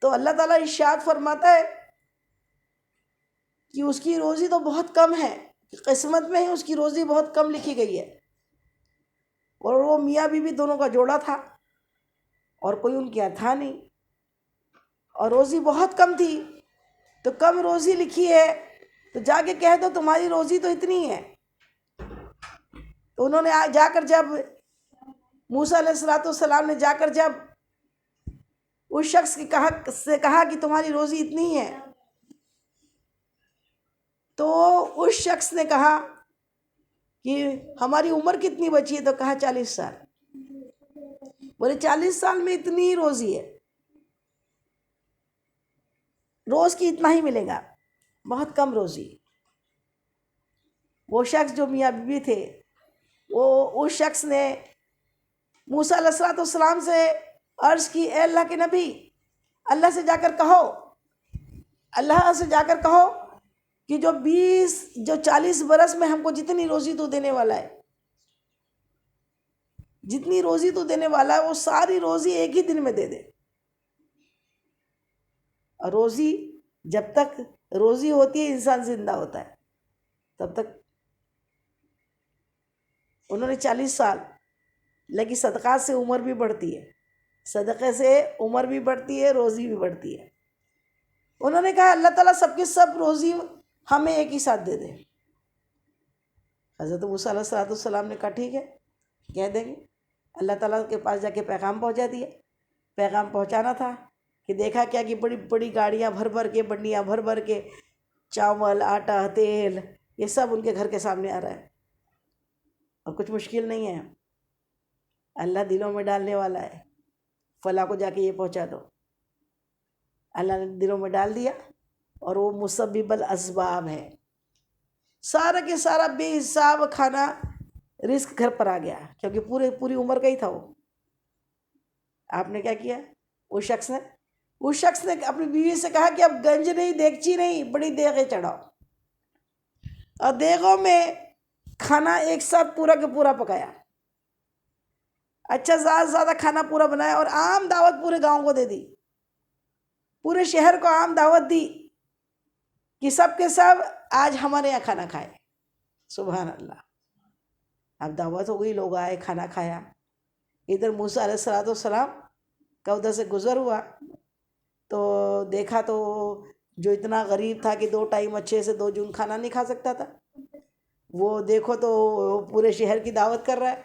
تو اللہ تعالیٰ ارشاد فرماتا ہے کہ اس کی روزی تو بہت کم ہے، قسمت میں ہی اس کی روزی بہت کم لکھی گئی ہے، اور وہ میاں بیوی دونوں کا جوڑا تھا اور کوئی ان کے یہاں تھا نہیں، اور روزی بہت کم تھی، تو کم روزی لکھی ہے تو جا کے کہہ دو تمہاری روزی تو اتنی ہے۔ تو انہوں نے جا کر جب موسیٰ علیہ السلام نے جا کر جب اس شخص سے کہا کہ تمہاری روزی اتنی ہے، تو اس شخص نے کہا کہ ہماری عمر کتنی بچی ہے، تو کہا 40 سال۔ بولے 40 سال میں اتنی ہی روزی ہے، روز کی اتنا ہی ملے گا، بہت کم روزی۔ وہ شخص جو میاں بیوی تھے، وہ اس شخص نے موسیٰ علیہ السلام سے عرض کی، اے اللہ کے نبی، اللہ سے جا کر کہو کہ جو 40 برس میں ہم کو جتنی روزی تو دینے والا ہے، جتنی روزی تو دینے والا ہے وہ ساری روزی ایک ہی دن میں دے دے۔ اور روزی، جب تک روزی ہوتی ہے انسان زندہ ہوتا ہے، تب تک۔ انہوں نے 40 سال، لیکن صدقات سے عمر بھی بڑھتی ہے، صدقے سے عمر بھی بڑھتی ہے، روزی بھی بڑھتی ہے۔ انہوں نے کہا اللہ تعالیٰ سب کی سب روزی ہمیں ایک ہی ساتھ دے دے۔ حضرت موسیٰ علیہ السلام نے کہا ٹھیک ہے، کہہ دیں گے۔ اللہ تعالیٰ کے پاس جا کے پیغام پہنچا دیا۔ پیغام پہنچانا تھا کہ دیکھا کیا کہ بڑی بڑی گاڑیاں بھر بھر کے، بنیاں بھر بھر کے چاول، آٹا، تیل، یہ سب ان کے گھر کے سامنے آ رہا ہے، اور کچھ مشکل نہیں ہے، اللہ دلوں میں ڈالنے والا ہے، فلاں کو جا کے یہ پہنچا دو۔ اللہ نے دلوں میں ڈال دیا، اور وہ مسبب الاسباب ہے، سارا کے سارا بے حساب کھانا رزق گھر پر آ گیا، کیونکہ پوری عمر کا ہی تھا وہ۔ آپ نے کیا کیا؟ اس شخص نے اپنی بیوی سے کہا کہ اب گنج نہیں، دیگچی نہیں، بڑی دیگیں چڑھاؤ، اور دیگوں میں کھانا ایک ساتھ پورا کا پورا پکایا، اچھا زیادہ کھانا پورا بنایا، اور عام دعوت پورے گاؤں کو دے دی، پورے شہر کو عام دعوت دی کہ سب کے سب آج ہمارے یہاں کھانا کھائے۔ سبحان اللہ! اب دعوت ہو گئی، لوگ آئے، کھانا کھایا۔ ادھر موسیٰ علیہ السلام کا ادھر سے گزر ہوا تو دیکھا تو جو اتنا غریب تھا کہ 2 ٹائم اچھے سے 2 جون کھانا نہیں کھا سکتا تھا، وہ دیکھو تو پورے شہر کی دعوت کر رہا ہے۔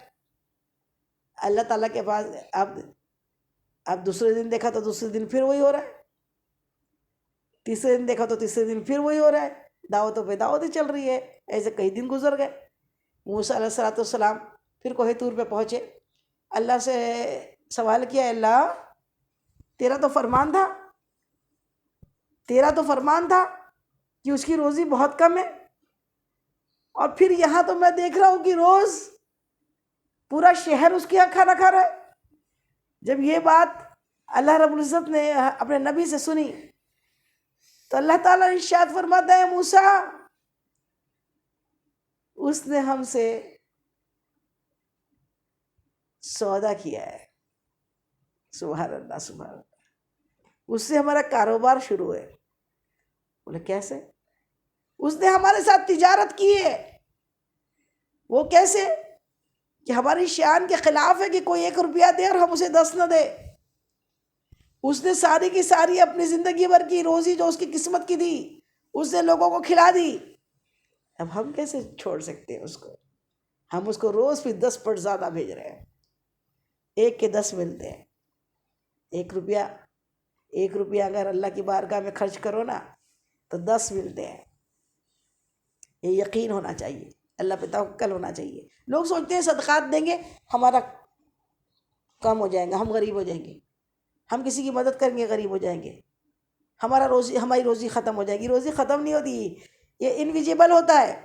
اللہ تعالیٰ کے پاس اب دوسرے دن دیکھا تو دوسرے دن پھر وہی ہو رہا ہے، تیسرے دن دیکھا تو تیسرے دن پھر وہی ہو رہا ہے، دعوتوں پہ دعوتیں چل رہی ہے۔ ایسے کئی دن گزر گئے۔ موسیٰ علیہ السلام پھر کوہ طور پہ پہنچے، اللہ سے سوال کیا، اللہ تیرا تو فرمان تھا کہ اس کی روزی بہت کم ہے، اور پھر یہاں تو میں دیکھ رہا ہوں کہ روز پورا شہر اس کے یہاں کھانا کھا رہا ہے۔ جب یہ بات اللہ رب العزت نے اپنے نبی سے سنی تو اللہ تعالیٰ ارشاد فرماتا ہے موسیٰ اس نے ہم سے سودا کیا ہے. سبحان اللہ سبحان اللہ. اس سے ہمارا کاروبار شروع ہے. بولے کیسے؟ اس نے ہمارے ساتھ تجارت کی ہے. وہ کیسے؟ کہ ہماری شان کے خلاف ہے کہ کوئی 1 روپیہ دے اور ہم اسے 10 نہ دے. اس نے ساری کی ساری اپنی زندگی بھر کی روزی جو اس کی قسمت کی تھی اس نے لوگوں کو کھلا دی. اب ہم کیسے چھوڑ سکتے ہیں اس کو؟ ہم اس کو روز پھر 10 پٹ زیادہ بھیج رہے ہیں. 1 کے 10 ملتے ہیں. 1 روپیہ اگر اللہ کی بارگاہ میں خرچ کرو نا تو 10 ملتے ہیں. یہ یقین ہونا چاہیے, اللہ پہ توکل ہونا چاہیے. لوگ سوچتے ہیں صدقات دیں گے ہمارا کم ہو جائیں گا, ہم غریب ہو جائیں گے, ہم کسی کی مدد کریں گے غریب ہو جائیں گے, ہماری روزی ختم ہو جائے گی. روزی ختم نہیں ہوتی, یہ انویزیبل ہوتا ہے,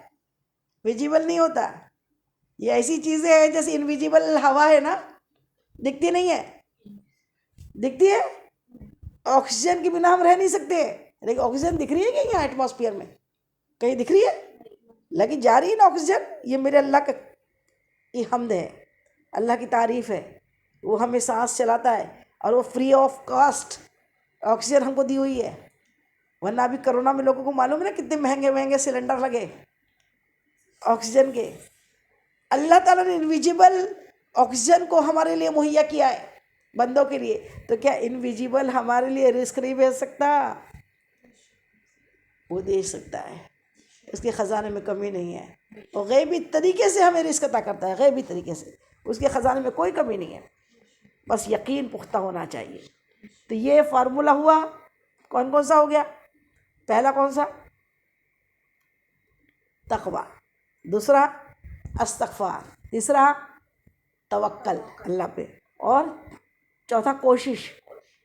ویزیبل نہیں ہوتا. یہ ایسی چیزیں ہیں جیسے انویزیبل ہوا ہے نا, دکھتی نہیں ہے, دکھتی ہے. آکسیجن کے بنا ہم رہ نہیں سکتے, لیکن آکسیجن دکھ رہی ہے کہ یہاں ایٹماسفیئر میں کہیں دکھ رہی ہے؟ لیکن جاری ہے نا آکسیجن. یہ میرے اللہ کی حمد ہے, اللہ کی تعریف ہے. وہ ہمیں سانس چلاتا ہے اور وہ فری آف کاسٹ آکسیجن ہم کو دی ہوئی ہے. ورنہ ابھی کرونا میں لوگوں کو معلوم ہے نا کتنے مہنگے مہنگے سلنڈر لگے آکسیجن کے. اللہ تعالیٰ نے انویزیبل آکسیجن کو ہمارے لیے مہیا کیا ہے بندوں کے لیے. تو کیا انویزیبل ہمارے لیے رزق نہیں بھیج سکتا؟ وہ دے سکتا ہے, اس کے خزانے میں کمی نہیں ہے. وہ غیبی طریقے سے ہمیں رزق عطا کرتا ہے, غیبی طریقے سے. اس کے خزانے میں کوئی کمی نہیں ہے, بس یقین پختہ ہونا چاہیے. تو یہ فارمولہ ہوا. کون کون سا ہو گیا؟ پہلا کون سا؟ تقوی. دوسرا استغفار. تیسرا توکل اللہ پہ. اور چوتھا کوشش.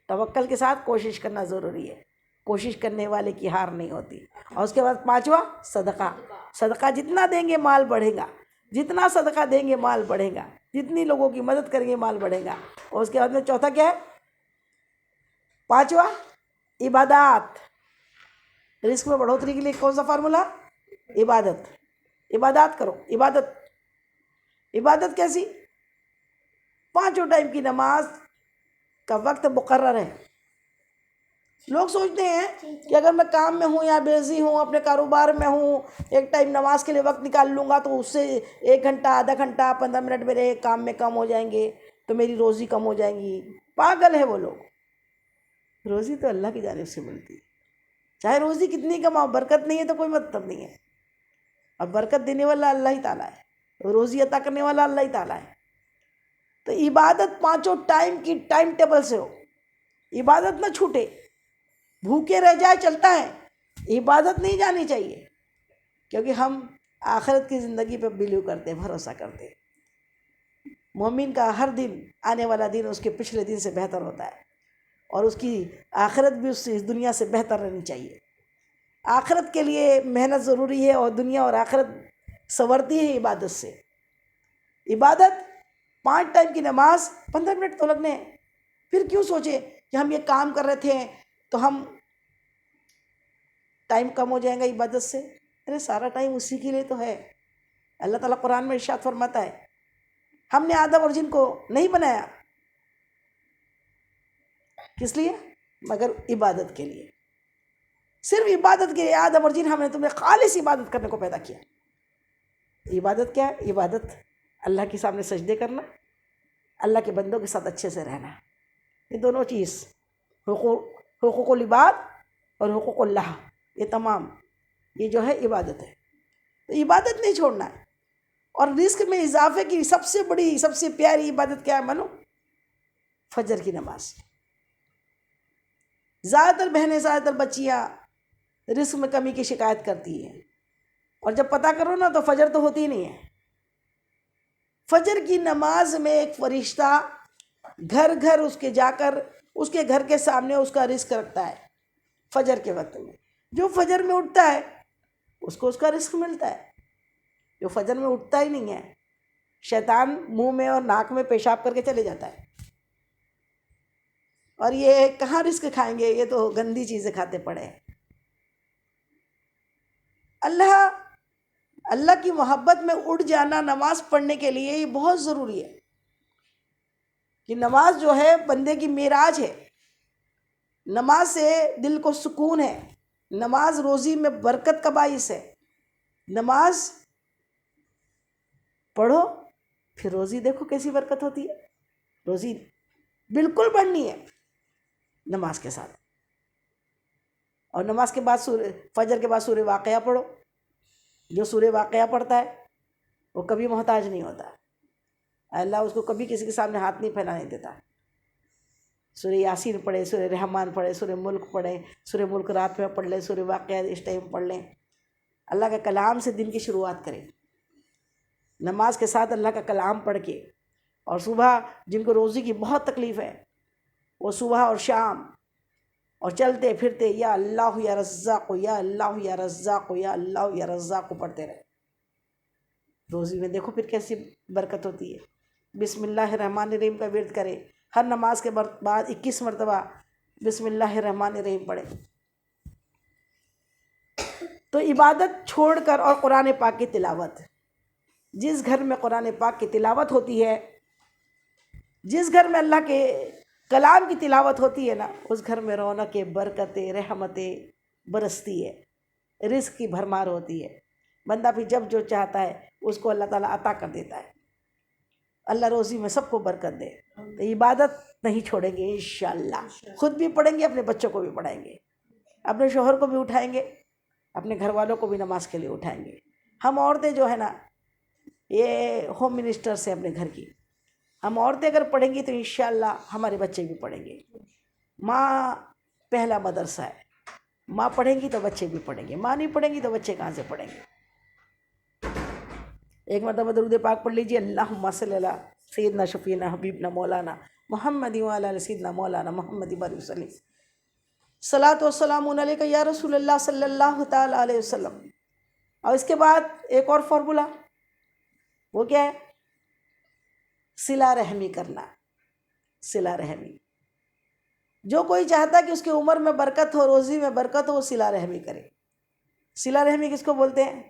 توکل کے ساتھ کوشش کرنا ضروری ہے, کوشش کرنے والے کی ہار نہیں ہوتی. اور اس کے بعد 5واں صدقہ. صدقہ جتنا دیں گے مال بڑھے گا, جتنا صدقہ دیں گے مال بڑھے گا, جتنی لوگوں کی مدد کریں گے مال بڑھے گا. اور اس کے بعد میں چوتھا کیا ہے؟ 5واں عبادات. رزق میں بڑھوتری کے لیے کون سا فارمولہ؟ عبادت. عبادات کرو. عبادت کیسی؟ 5 ٹائم کی نماز کا وقت مقرر ہے. لوگ سوچتے ہیں کہ اگر میں کام میں ہوں یا بیزی ہوں, اپنے کاروبار میں ہوں, 1 ٹائم نماز کے لیے وقت نکال لوں گا تو اس سے 1 گھنٹہ, آدھا گھنٹہ, 15 منٹ میرے کام میں کم ہو جائیں گے تو میری روزی کم ہو جائیں گی. پاگل ہے وہ لوگ. روزی تو اللہ کی جانب سے ملتی ہے, چاہے روزی کتنی کماؤ, برکت نہیں ہے تو کوئی مطلب نہیں ہے. اب برکت دینے والا اللہ ہی تعالیٰ ہے, روزی عطا کرنے والا اللہ ہی تعالیٰ ہے. تو عبادت 5 ٹائم کی ٹائم ٹیبل سے ہو. عبادت نہ چھوٹے, بھوکے رہ جائے چلتا ہے, عبادت نہیں جانی چاہیے. کیونکہ ہم آخرت کی زندگی پہ بلیو کرتے, بھروسہ کرتے. مومن کا ہر دن, آنے والا دن اس کے پچھلے دن سے بہتر ہوتا ہے, اور اس کی آخرت بھی اس دنیا سے بہتر رہنی چاہیے. آخرت کے لیے محنت ضروری ہے, اور دنیا اور آخرت سنورتی ہے عبادت سے. عبادت 5 ٹائم کی نماز, 15 منٹ تو لگنے ہیں. پھر کیوں سوچے کہ ہم یہ کام کر رہے تھے تو ہم ٹائم کم ہو جائیں گا عبادت سے. ارے سارا ٹائم اسی کے لیے تو ہے. اللہ تعالیٰ قرآن میں ارشاد فرماتا ہے, ہم نے آدم اور جن کو نہیں بنایا کس لیے؟ مگر عبادت کے لیے. صرف عبادت کے لیے آدم اور جن ہم نے تمہیں خالص عبادت کرنے کو پیدا کیا. عبادت کیا ہے؟ عبادت اللہ کے سامنے سجدے کرنا, اللہ کے بندوں کے ساتھ اچھے سے رہنا. یہ دونوں چیز, حقوق العباد اور حقوق اللہ, یہ تمام یہ جو ہے عبادت ہے. تو عبادت نہیں چھوڑنا ہے. اور رزق میں اضافے کی سب سے بڑی, سب سے پیاری عبادت کیا ہے منو؟ فجر کی نماز. زیادہ تر بہنیں, زیادہ تر بچیاں رزق میں کمی کی شکایت کرتی ہیں, اور جب پتہ کرو نا تو فجر تو ہوتی ہی نہیں ہے. فجر کی نماز میں ایک فرشتہ گھر گھر اس کے جا کر اس کے گھر کے سامنے اس کا رزق رکھتا ہے. فجر کے وقت میں جو فجر میں اٹھتا ہے اس کو اس کا رزق ملتا ہے. جو فجر میں اٹھتا ہی نہیں ہے, شیطان منہ میں اور ناک میں پیشاب کر کے چلے جاتا ہے, اور یہ کہاں رزق کھائیں گے, یہ تو گندی چیزیں کھاتے پڑے ہیں. اللہ کی محبت میں اٹھ جانا نماز پڑھنے کے لیے یہ بہت ضروری ہے کہ نماز جو ہے بندے کی معراج ہے. نماز سے دل کو سکون ہے. نماز روزی میں برکت کا باعث ہے. نماز پڑھو پھر روزی دیکھو کیسی برکت ہوتی ہے. روزی بالکل بڑھنی ہے نماز کے ساتھ. اور نماز کے بعد فجر کے بعد سورہ واقعہ پڑھو. جو سورہ واقعہ پڑھتا ہے وہ کبھی محتاج نہیں ہوتا. اللہ اس کو کبھی کسی کے سامنے ہاتھ نہیں پھیلانے دیتا. سورہ یاسین پڑھے, سورہ رحمان پڑھے, سورہ ملک پڑھیں. سورہ ملک رات میں پڑھ لیں, سورہ واقعہ اس ٹائم پڑھ لیں. اللہ کے کلام سے دن کی شروعات کریں. نماز کے ساتھ اللہ کا کلام پڑھ کے. اور صبح جن کو روزی کی بہت تکلیف ہے وہ صبح اور شام اور چلتے پھرتے یا اللہ یا رزاق یا اللہ یا رزاق یا اللہ یا رزاق پڑھتے رہے. روزی میں دیکھو پھر کیسی برکت ہوتی ہے. بسم اللہ الرحمن الرحیم کا ورد کرے. ہر نماز کے بعد 21 مرتبہ بسم اللہ الرحمن الرحیم پڑھے. تو عبادت چھوڑ کر اور قرآن پاک کی تلاوت. جس گھر میں قرآن پاک کی تلاوت ہوتی ہے, جس گھر میں اللہ کے کلام کی تلاوت ہوتی ہے نا, اس گھر میں رونقیں, برکتیں, رحمتیں برستی ہے. رزق کی بھرمار ہوتی ہے. بندہ بھی جب جو چاہتا ہے اس کو اللہ تعالیٰ عطا کر دیتا ہے. اللہ روزی میں سب کو برکت دے. تو عبادت نہیں چھوڑیں گے انشاءاللہ. خود بھی پڑھیں گے, اپنے بچوں کو بھی پڑھائیں گے, اپنے شوہر کو بھی اٹھائیں گے, اپنے گھر والوں کو بھی نماز کے لیے اٹھائیں گے. ہم عورتیں جو ہے نا یہ ہوم منسٹر سے اپنے گھر کی, ہم عورتیں اگر پڑھیں گی تو انشاءاللہ ہمارے بچے بھی پڑھیں گے. ماں پہلا مدرسہ ہے. ماں پڑھیں گی تو بچے بھی پڑھیں گے, ماں نہیں پڑھیں گی تو بچے کہاں سے پڑھیں گے. ایک مرتبہ درود پاک پڑھ لیجیے. اللہم صلی علی سیدنا شفینا حبیبنا مولانا محمد وعلی آل سیدنا مولانا محمد بارک وسلم. صلاۃ والسلام علیک یا رسول اللہ صلی اللہ تعالی علیہ وسلم. اور اس کے بعد ایک اور فارمولا, وہ کیا ہے؟ صلہ رحمی کرنا. صلہ رحمی. جو کوئی چاہتا ہے کہ اس کی عمر میں برکت ہو, روزی میں برکت ہو, وہ صلہ رحمی کرے. صلہ رحمی کس کو بولتے ہیں؟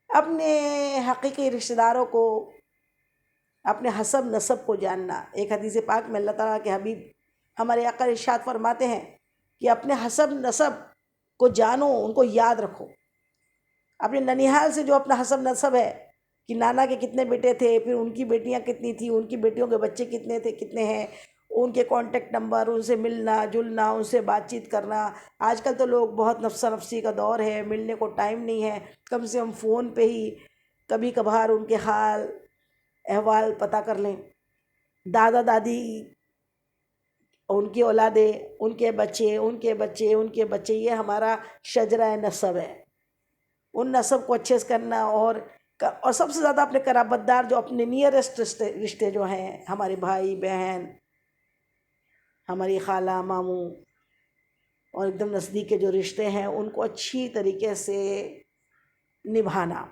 اپنے حقیقی رشتہ داروں کو, اپنے حسب نسب کو جاننا. ایک حدیث پاک میں اللہ تعالیٰ کے حبیب ہمارے آقا ارشاد فرماتے ہیں کہ اپنے حسب نسب کو جانو, ان کو یاد رکھو. اپنے ننیحال سے جو اپنا حسب نسب ہے کہ نانا کے کتنے بیٹے تھے, پھر ان کی بیٹیاں کتنی تھیں, ان کی بیٹیوں کے بچے کتنے تھے, کتنے ہیں, ان کے کانٹیکٹ نمبر, ان سے ملنا جلنا, ان سے بات چیت کرنا. آج کل تو لوگ بہت نفسا نفسی کا دور ہے, ملنے کو ٹائم نہیں ہے. کم سے کم فون پہ ہی کبھی کبھار ان کے حال احوال پتہ کر لیں. دادا دادی, ان کی اولادیں, ان کے بچے, ان کے بچے, ان کے بچے, یہ ہمارا شجرہ نسب ہے. ان نسب کو اچھے سے کرنا. اور سب سے زیادہ اپنے قرابت دار جو اپنے نیئرسٹ رشتے جو ہیں, ہمارے بھائی بہن, ہماری خالہ ماموں, اور ایک دم نزدیک کے جو رشتے ہیں, ان کو اچھی طریقے سے نبھانا.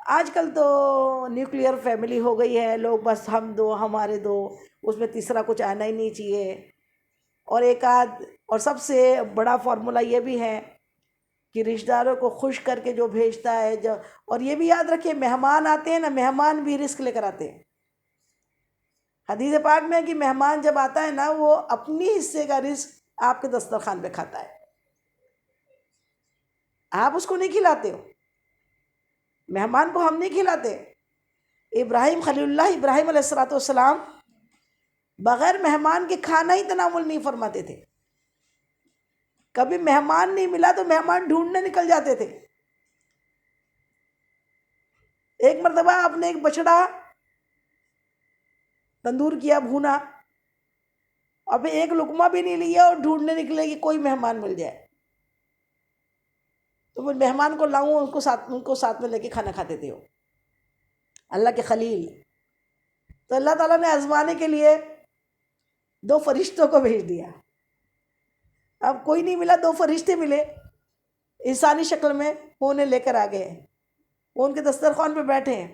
آج کل تو نیوکلیئر فیملی ہو گئی ہے. لوگ بس ہم دو, ہمارے دو, اس میں تیسرا کچھ آنا ہی نہیں چاہیے. اور ایک آدھ, اور سب سے بڑا فارمولا یہ بھی ہے کہ رشتہ داروں کو خوش کر کے جو بھیجتا ہے, اور یہ بھی یاد رکھیے مہمان آتے ہیں نا, مہمان بھی رزق لے کر آتے ہیں. حدیث پاک میں ہے کہ مہمان جب آتا ہے نا, وہ اپنی حصے کا رزق آپ کے دسترخوان پہ کھاتا ہے, آپ اس کو نہیں کھلاتے ہو. مہمان کو ہم نہیں کھلاتے. ابراہیم خلیل اللہ ابراہیم علیہ السلام بغیر مہمان کے کھانا ہی تناول نہیں فرماتے تھے. کبھی مہمان نہیں ملا تو مہمان ڈھونڈنے نکل جاتے تھے. ایک مرتبہ آپ نے ایک بچڑا تندور کیا بھونا, اور پھر ایک لقمہ بھی نہیں لیا اور ڈھونڈنے نکلے کہ کوئی مہمان مل جائے. تو وہ مہمان کو لاؤں, ان کو ساتھ میں لے کے کھانا کھاتے تھے. وہ اللہ کے خلیل. تو اللہ تعالیٰ نے آزمانے کے لیے 2 فرشتوں کو بھیج دیا. اب کوئی نہیں ملا, 2 فرشتے ملے انسانی شکل میں, وہ انہیں لے کر آ گئے. وہ ان کے دسترخوان پہ بیٹھے ہیں.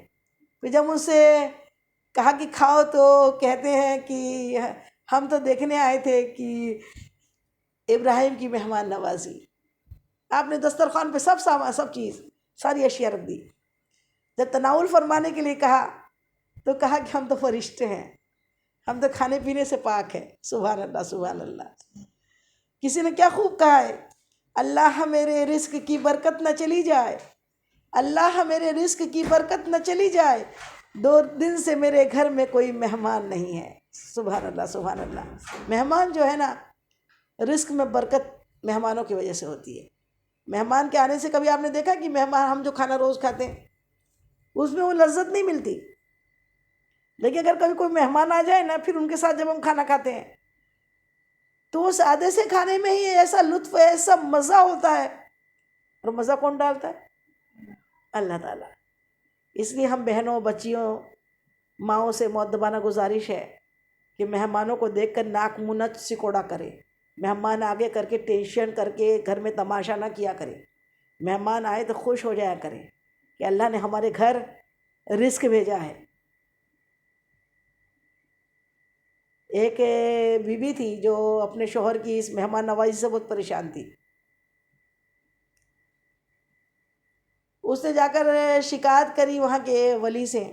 پھر جب ان سے کہا کہ کھاؤ, تو کہتے ہیں کہ ہم تو دیکھنے آئے تھے کہ ابراہیم کی مہمان نوازی. آپ نے دسترخوان پہ سب سامان، سب چیز، ساری اشیاء رکھ دی. جب تناول فرمانے کے لیے کہا تو کہا کہ ہم تو فرشتے ہیں، ہم تو کھانے پینے سے پاک ہیں. سبحان اللہ سبحان اللہ. کسی نے کیا خوب کہا ہے، اللہ میرے رزق کی برکت نہ چلی جائے، اللہ میرے رزق کی برکت نہ چلی جائے، 2 دن سے میرے گھر میں کوئی مہمان نہیں ہے. سبحان اللہ سبحان اللہ. مہمان جو ہے نا، رزق میں برکت مہمانوں کی وجہ سے ہوتی ہے. مہمان کے آنے سے کبھی آپ نے دیکھا کہ مہمان، ہم جو کھانا روز کھاتے ہیں اس میں وہ لذت نہیں ملتی، لیکن اگر کبھی کوئی مہمان آ جائے نا، پھر ان کے ساتھ جب ہم کھانا کھاتے ہیں تو اس آدھے سے کھانے میں ہی ایسا لطف، ایسا مزہ ہوتا ہے. اور مزہ کون ڈالتا ہے؟ اللہ تعالیٰ. اس لیے ہم بہنوں، بچیوں، ماؤں سے مؤدبانہ گزارش ہے کہ مہمانوں کو دیکھ کر ناک منہ نہ سکوڑا کرے، مہمان آگے کر کے ٹینشن کر کے گھر میں تماشا نہ کیا کرے. مہمان آئے تو خوش ہو جایا کرے کہ اللہ نے ہمارے گھر رزق بھیجا ہے. ایک بیوی تھی جو اپنے شوہر کی اس مہمان نوازی سے بہت پریشان تھی. اس نے جا کر شکایت کری وہاں کے ولی سے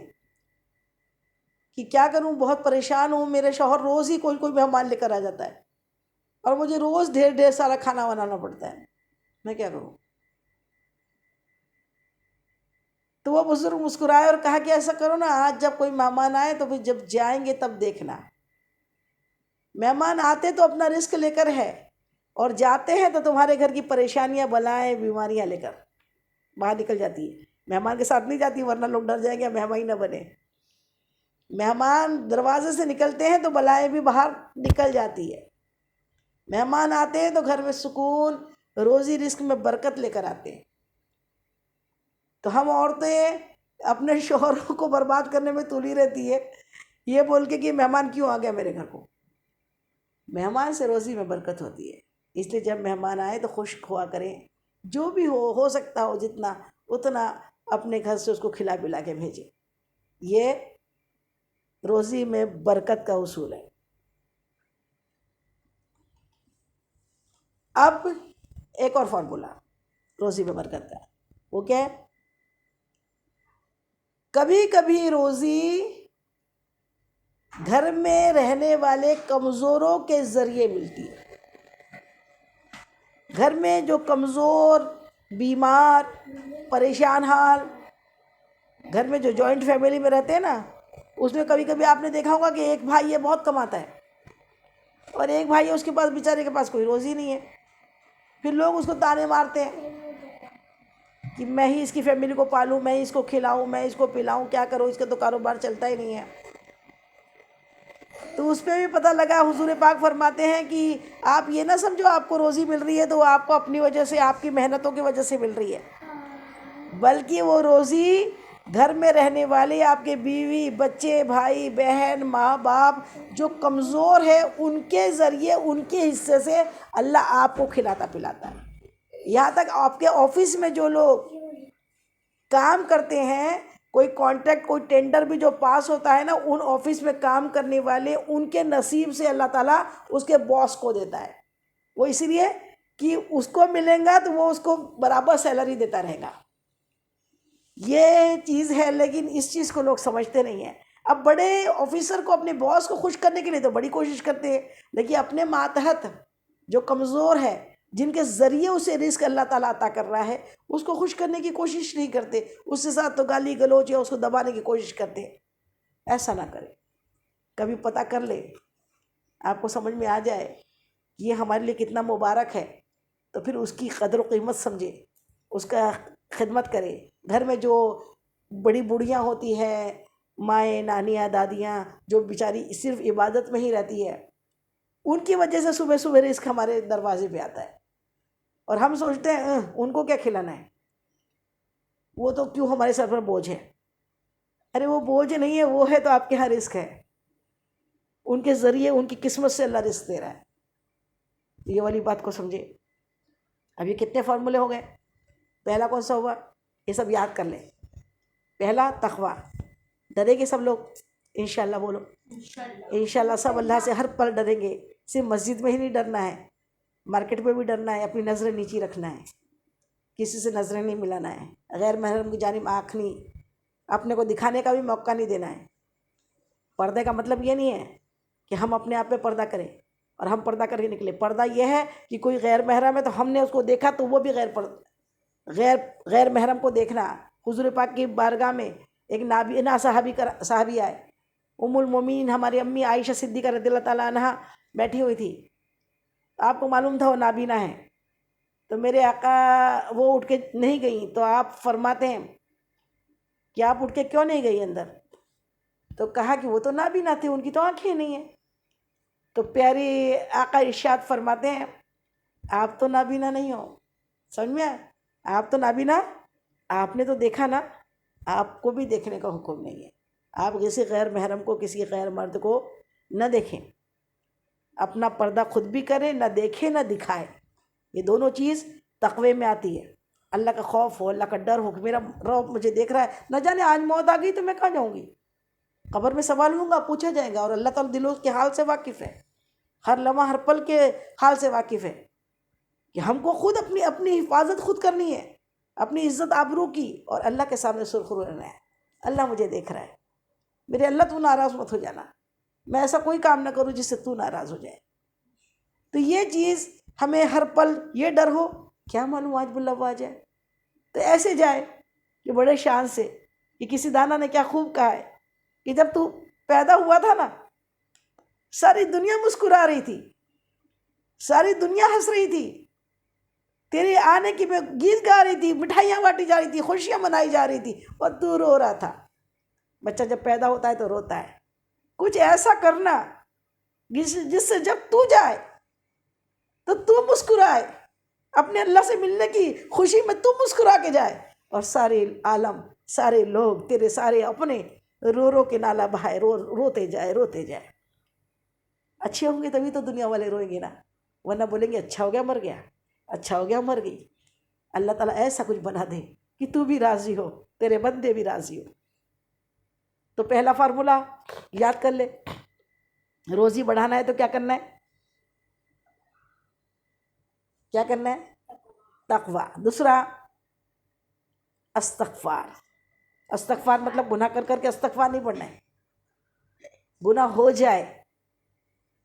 کہ کیا کروں، بہت پریشان ہوں، میرے شوہر روز ہی کوئی مہمان لے کر آ جاتا ہے اور مجھے روز ڈھیر سارا کھانا بنانا پڑتا ہے، میں کیا کروں. تو وہ بزرگ مسکرائے اور کہا کہ ایسا کرو نا، آج جب کوئی مہمان آئے تو پھر جب جائیں گے تب دیکھنا. مہمان آتے تو اپنا رزق لے کر ہے، اور جاتے ہیں تو تمہارے گھر کی پریشانیاں، بلائیں، بیماریاں لے کر باہر نکل جاتی ہے. مہمان کے ساتھ نہیں جاتی، ورنہ لوگ ڈر جائیں گے مہمان ہی نہ بنے. مہمان دروازے سے نکلتے ہیں تو بلائیں بھی باہر نکل جاتی ہے. مہمان آتے ہیں تو گھر میں سکون، روزی رزق میں برکت لے کر آتے ہیں. تو ہم عورتیں اپنے شوہروں کو برباد کرنے میں تلی رہتی ہے، یہ بول کے کہ مہمان کیوں آ گیا میرے گھر کو. مہمان سے روزی میں برکت ہوتی ہے. اس لیے جب مہمان آئے تو خوش ہوا کریں، جو بھی ہو سکتا ہو جتنا اتنا اپنے گھر سے اس کو کھلا پلا کے بھیجیں. یہ روزی میں برکت کا اصول ہے. اب ایک اور فارمولا روزی میں برکت کا، وہ کیا ہے؟ کبھی کبھی روزی گھر میں رہنے والے کمزوروں کے ذریعے ملتی ہے. گھر میں جو کمزور، بیمار، پریشان حال، گھر میں جو جوائنٹ فیملی میں رہتے ہیں نا، اس میں کبھی کبھی آپ نے دیکھا ہوگا کہ ایک بھائی یہ بہت کماتا ہے اور ایک بھائی ہے اس کے پاس، بیچارے کے پاس کوئی روزی نہیں ہے. پھر لوگ اس کو تانے مارتے ہیں کہ میں ہی اس کی فیملی کو پالوں، میں ہی اس کو کھلاؤں، میں اس کو پلاؤں، کیا کروں، اس کا تو کاروبار چلتا ہی نہیں ہے. تو اس پہ بھی پتہ لگا، حضور پاک فرماتے ہیں کہ آپ یہ نہ سمجھو آپ کو روزی مل رہی ہے تو وہ آپ کو اپنی وجہ سے، آپ کی محنتوں کی وجہ سے مل رہی ہے، بلکہ وہ روزی گھر میں رہنے والے آپ کے بیوی، بچے، بھائی، بہن، ماں باپ جو کمزور ہے ان کے ذریعے، ان کے حصے سے اللہ آپ کو کھلاتا پلاتا ہے. یہاں تک آپ کے آفس میں جو لوگ کام کرتے ہیں، کوئی کانٹریکٹ، کوئی ٹینڈر بھی جو پاس ہوتا ہے نا، ان آفس میں کام کرنے والے، ان کے نصیب سے اللہ تعالیٰ اس کے باس کو دیتا ہے. وہ اسی لیے کہ اس کو ملیں گا تو وہ اس کو برابر سیلری دیتا رہے گا. یہ چیز ہے، لیکن اس چیز کو لوگ سمجھتے نہیں ہیں. اب بڑے آفیسر کو اپنے باس کو خوش کرنے کے لیے تو بڑی کوشش کرتے ہیں، لیکن اپنے ماتحت جو کمزور ہے، جن کے ذریعے اسے رزق اللہ تعالیٰ عطا کر رہا ہے، اس کو خوش کرنے کی کوشش نہیں کرتے، اس کے ساتھ تو گالی گلوچ یا اس کو دبانے کی کوشش کرتے ہیں. ایسا نہ کرے. کبھی پتہ کر لے، آپ کو سمجھ میں آ جائے کہ یہ ہمارے لیے کتنا مبارک ہے، تو پھر اس کی قدر و قیمت سمجھے، اس کا خدمت کرے. گھر میں جو بڑی بوڑھیاں ہوتی ہیں، مائیں، نانیاں، دادیاں، جو بیچاری صرف عبادت میں ہی رہتی ہے، ان کی وجہ سے صبح صبح رزق ہمارے دروازے پہ آتا ہے، اور ہم سوچتے ہیں ان کو کیا کھلانا ہے، وہ تو کیوں ہمارے سر پر بوجھ ہے. ارے وہ بوجھ نہیں ہے، وہ ہے تو آپ کے یہاں رزق ہے. ان کے ذریعے، ان کی قسمت سے اللہ رزق دے رہا ہے. یہ والی بات کو سمجھے. اب یہ کتنے فارمولے ہو گئے؟ پہلا کون سا ہوا؟ یہ سب یاد کر لیں. پہلا تقوی، ڈریں گے سب لوگ انشاءاللہ. بولو انشاءاللہ. سب اللہ سے ہر پل ڈریں گے. صرف مسجد میں ہی نہیں ڈرنا ہے، مارکیٹ میں بھی ڈرنا ہے، اپنی نظریں نیچی رکھنا ہے. کسی سے نظریں نہیں ملانا ہے، غیر محرم کی جانب آنکھ نہیں، اپنے کو دکھانے کا بھی موقع نہیں دینا ہے۔ پردے کا مطلب یہ نہیں ہے کہ ہم اپنے آپ پہ پردہ کریں اور ہم پردہ کر کے نکلے۔ پردہ یہ ہے کہ کوئی غیر محرم ہے تو ہم نے اس کو دیکھا تو وہ بھی غیر محرم کو دیکھنا۔ حضور پاک کی بارگاہ میں ایک نابینا صحابی آئے، ام المومنین ہماری امی عائشہ صدیقہ رضی اللہ تعالیٰ عنہ بیٹھی ہوئی تھی، آپ کو معلوم تھا وہ نابینا ہے، تو میرے آقا وہ اٹھ کے نہیں گئیں، تو آپ فرماتے ہیں کہ آپ اٹھ کے کیوں نہیں گئی اندر؟ تو کہا کہ وہ تو نابینا تھے، ان کی تو آنکھیں نہیں ہیں۔ تو پیاری آقا ارشاد فرماتے ہیں آپ تو نابینا نہیں ہو، سمجھ میں آیا؟ آپ تو نابینا، آپ نے تو دیکھا نا، آپ کو بھی دیکھنے کا حکم نہیں ہے۔ آپ کسی غیر محرم کو، کسی غیر مرد کو نہ دیکھیں، اپنا پردہ خود بھی کریں، نہ دیکھیں نہ دکھائیں۔ یہ دونوں چیز تقوی میں آتی ہے۔ اللہ کا خوف ہو، اللہ کا ڈر ہو کہ میرا رب مجھے دیکھ رہا ہے، نہ جانے آج موت آ گئی تو میں کہاں جاؤں گی، قبر میں سوال ہوں گا، پوچھا جائے گا، اور اللہ تعالیٰ دلوں کے حال سے واقف ہے، ہر لمحہ ہر پل کے حال سے واقف ہے کہ ہم کو خود اپنی حفاظت خود کرنی ہے، اپنی عزت آبرو کی، اور اللہ کے سامنے سرخرو رہنا ہے۔ اللہ مجھے دیکھ رہا ہے، میرے اللہ تو ناراض مت ہو جانا، میں ایسا کوئی کام نہ کروں جس سے تو ناراض ہو جائے۔ تو یہ چیز ہمیں ہر پل یہ ڈر ہو، کیا معلوم آج بلّہ آ جائے، تو ایسے جائے کہ بڑے شان سے کہ کسی دانا نے کیا خوب کہا ہے کہ جب تو پیدا ہوا تھا نا، ساری دنیا مسکرا رہی تھی، ساری دنیا ہنس رہی تھی، تیرے آنے کی میں گیت گا رہی تھی، مٹھائیاں بانٹی جا رہی تھی، خوشیاں منائی جا رہی تھی، اور تو رو رہا تھا۔ بچہ جب پیدا ہوتا ہے تو روتا ہے، کچھ ایسا کرنا جس سے جب تو جائے تو مسکرائے، اپنے اللہ سے ملنے کی خوشی میں تو مسکرا کے جائے، اور سارے عالم، سارے لوگ تیرے سارے اپنے رو رو کے نالا بہائے، روتے جائے۔ اچھے ہوں گے تبھی تو دنیا والے روئیں گے نا، ورنہ بولیں گے اچھا ہو گیا مر گیا، اچھا ہو گیا مر گئی۔ اللہ تعالیٰ ایسا کچھ بنا دے کہ تو بھی راضی ہو، تیرے بندے بھی راضی ہو۔ تو پہلا فارمولہ یاد کر لے، روزی بڑھانا ہے تو کیا کرنا ہے؟ کیا کرنا ہے؟ تقوی۔ دوسرا استغفار۔ استغفار مطلب گناہ کر کے استغفار نہیں پڑھنا ہے، گناہ ہو جائے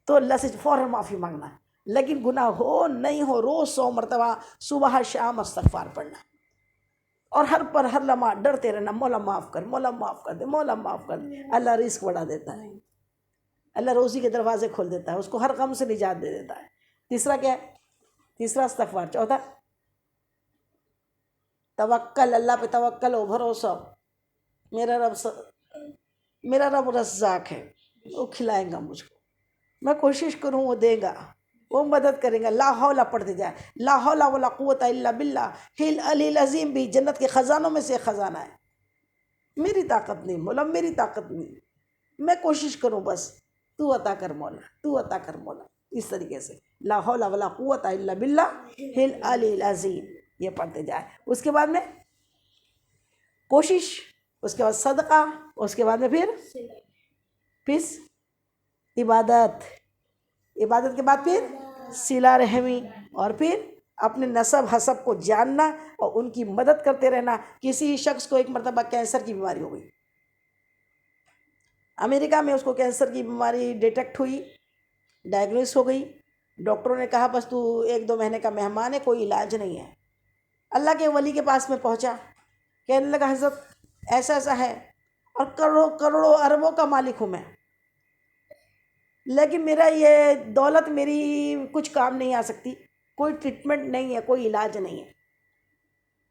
تو اللہ سے فوراً معافی مانگنا ہے، لیکن گناہ ہو نہیں ہو روز 100 مرتبہ صبح شام استغفار پڑھنا ہے، اور ہر لمحہ ڈرتے رہنا، مولا معاف کر، مولا معاف کر دے، مولا معاف کر دے۔ اللہ رزق بڑھا دیتا ہے، اللہ روزی کے دروازے کھول دیتا ہے، اس کو ہر غم سے نجات دے دیتا ہے۔ تیسرا کیا ہے؟ تیسرا استغفار۔ چوتھا توکل، اللہ پہ توکل ہو، بھروسہ، میرا رب رزاق ہے، وہ کھلائے گا مجھ کو، میں کوشش کروں وہ دے گا، وہ مدد کرے گا۔ لا حول پڑھتے جائے، لا حول ولا قوت الا باللہ العلی العظیم بھی جنت کے خزانوں میں سے ایک خزانہ ہے۔ میری طاقت نہیں مولا، میری طاقت نہیں، میں کوشش کروں، بس تو عطا کر مولا، تو عطا کر مولا۔ اس طریقے سے لا حول ولا قوت الا باللہ العلی العظیم یہ پڑھتے جائے۔ اس کے بعد میں کوشش، اس کے بعد صدقہ، اس کے بعد میں پھر عبادت کے بعد پھر صلہ رحمی، اور پھر اپنے نسب حسب کو جاننا اور ان کی مدد کرتے رہنا۔ کسی شخص کو ایک مرتبہ کینسر کی بیماری ہو گئی، امریکہ میں اس کو کینسر کی بیماری ڈیٹیکٹ ہوئی، ڈائگنوز ہو گئی، ڈاکٹروں نے کہا بس تو 1-2 مہینے کا مہمان ہے، کوئی علاج نہیں ہے۔ اللہ کے ولی کے پاس میں پہنچا، کہنے لگا حضرت ایسا ہے، اور کروڑوں اربوں کا مالک ہوں میں، لیکن میرا یہ دولت میری کچھ کام نہیں آ سکتی، کوئی ٹریٹمنٹ نہیں ہے، کوئی علاج نہیں ہے۔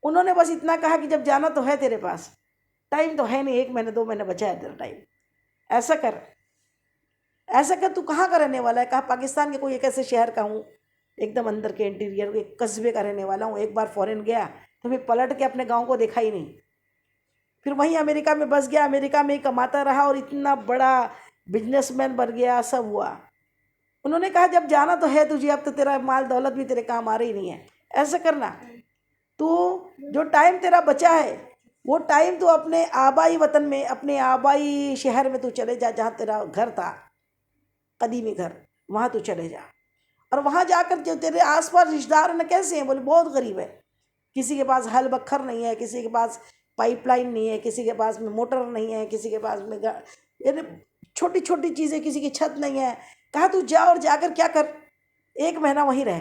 انہوں نے بس اتنا کہا کہ جب جانا تو ہے تیرے پاس، ٹائم تو ہے نہیں، 1 مہینہ 2 مہینہ بچا ہے تیرا ٹائم، ایسا کر تو کہاں کا رہنے والا ہے؟ کہا پاکستان کے کوئی ایک ایسے شہر کا ہوں، ایک دم اندر کے انٹیریئر ایک قصبے کا رہنے والا ہوں، ایک بار فورن گیا تو پھر پلٹ کے اپنے گاؤں کو دیکھا ہی نہیں، پھر وہیں امریکہ میں بس گیا، امریکہ میں ہی کماتا رہا، اور اتنا بڑا بزنس مین بن گیا، سب ہوا۔ انہوں نے کہا جب جانا تو ہے تجھے، اب تو تیرا مال دولت بھی تیرے کام آ رہی نہیں ہے، ایسا کرنا تو جو ٹائم تیرا بچا ہے وہ ٹائم تو اپنے آبائی وطن میں، اپنے آبائی شہر میں تو چلے جا، جہاں تیرا گھر تھا، قدیمی گھر، وہاں تو چلے جا، اور وہاں جا کر جو تیرے آس پاس رشتہ دار ہیں کیسے ہیں؟ بولے بہت غریب ہے، کسی کے پاس ہل بکھر نہیں ہے، کسی کے پاس پائپ لائن نہیں ہے، کسی کے پاس میں موٹر نہیں ہے، کسی کے پاس میں یعنی چھوٹی چھوٹی چیزیں، کسی کی چھت نہیں ہے. کہا تو جا اور جا کر کیا کر، 1 مہینہ وہیں رہ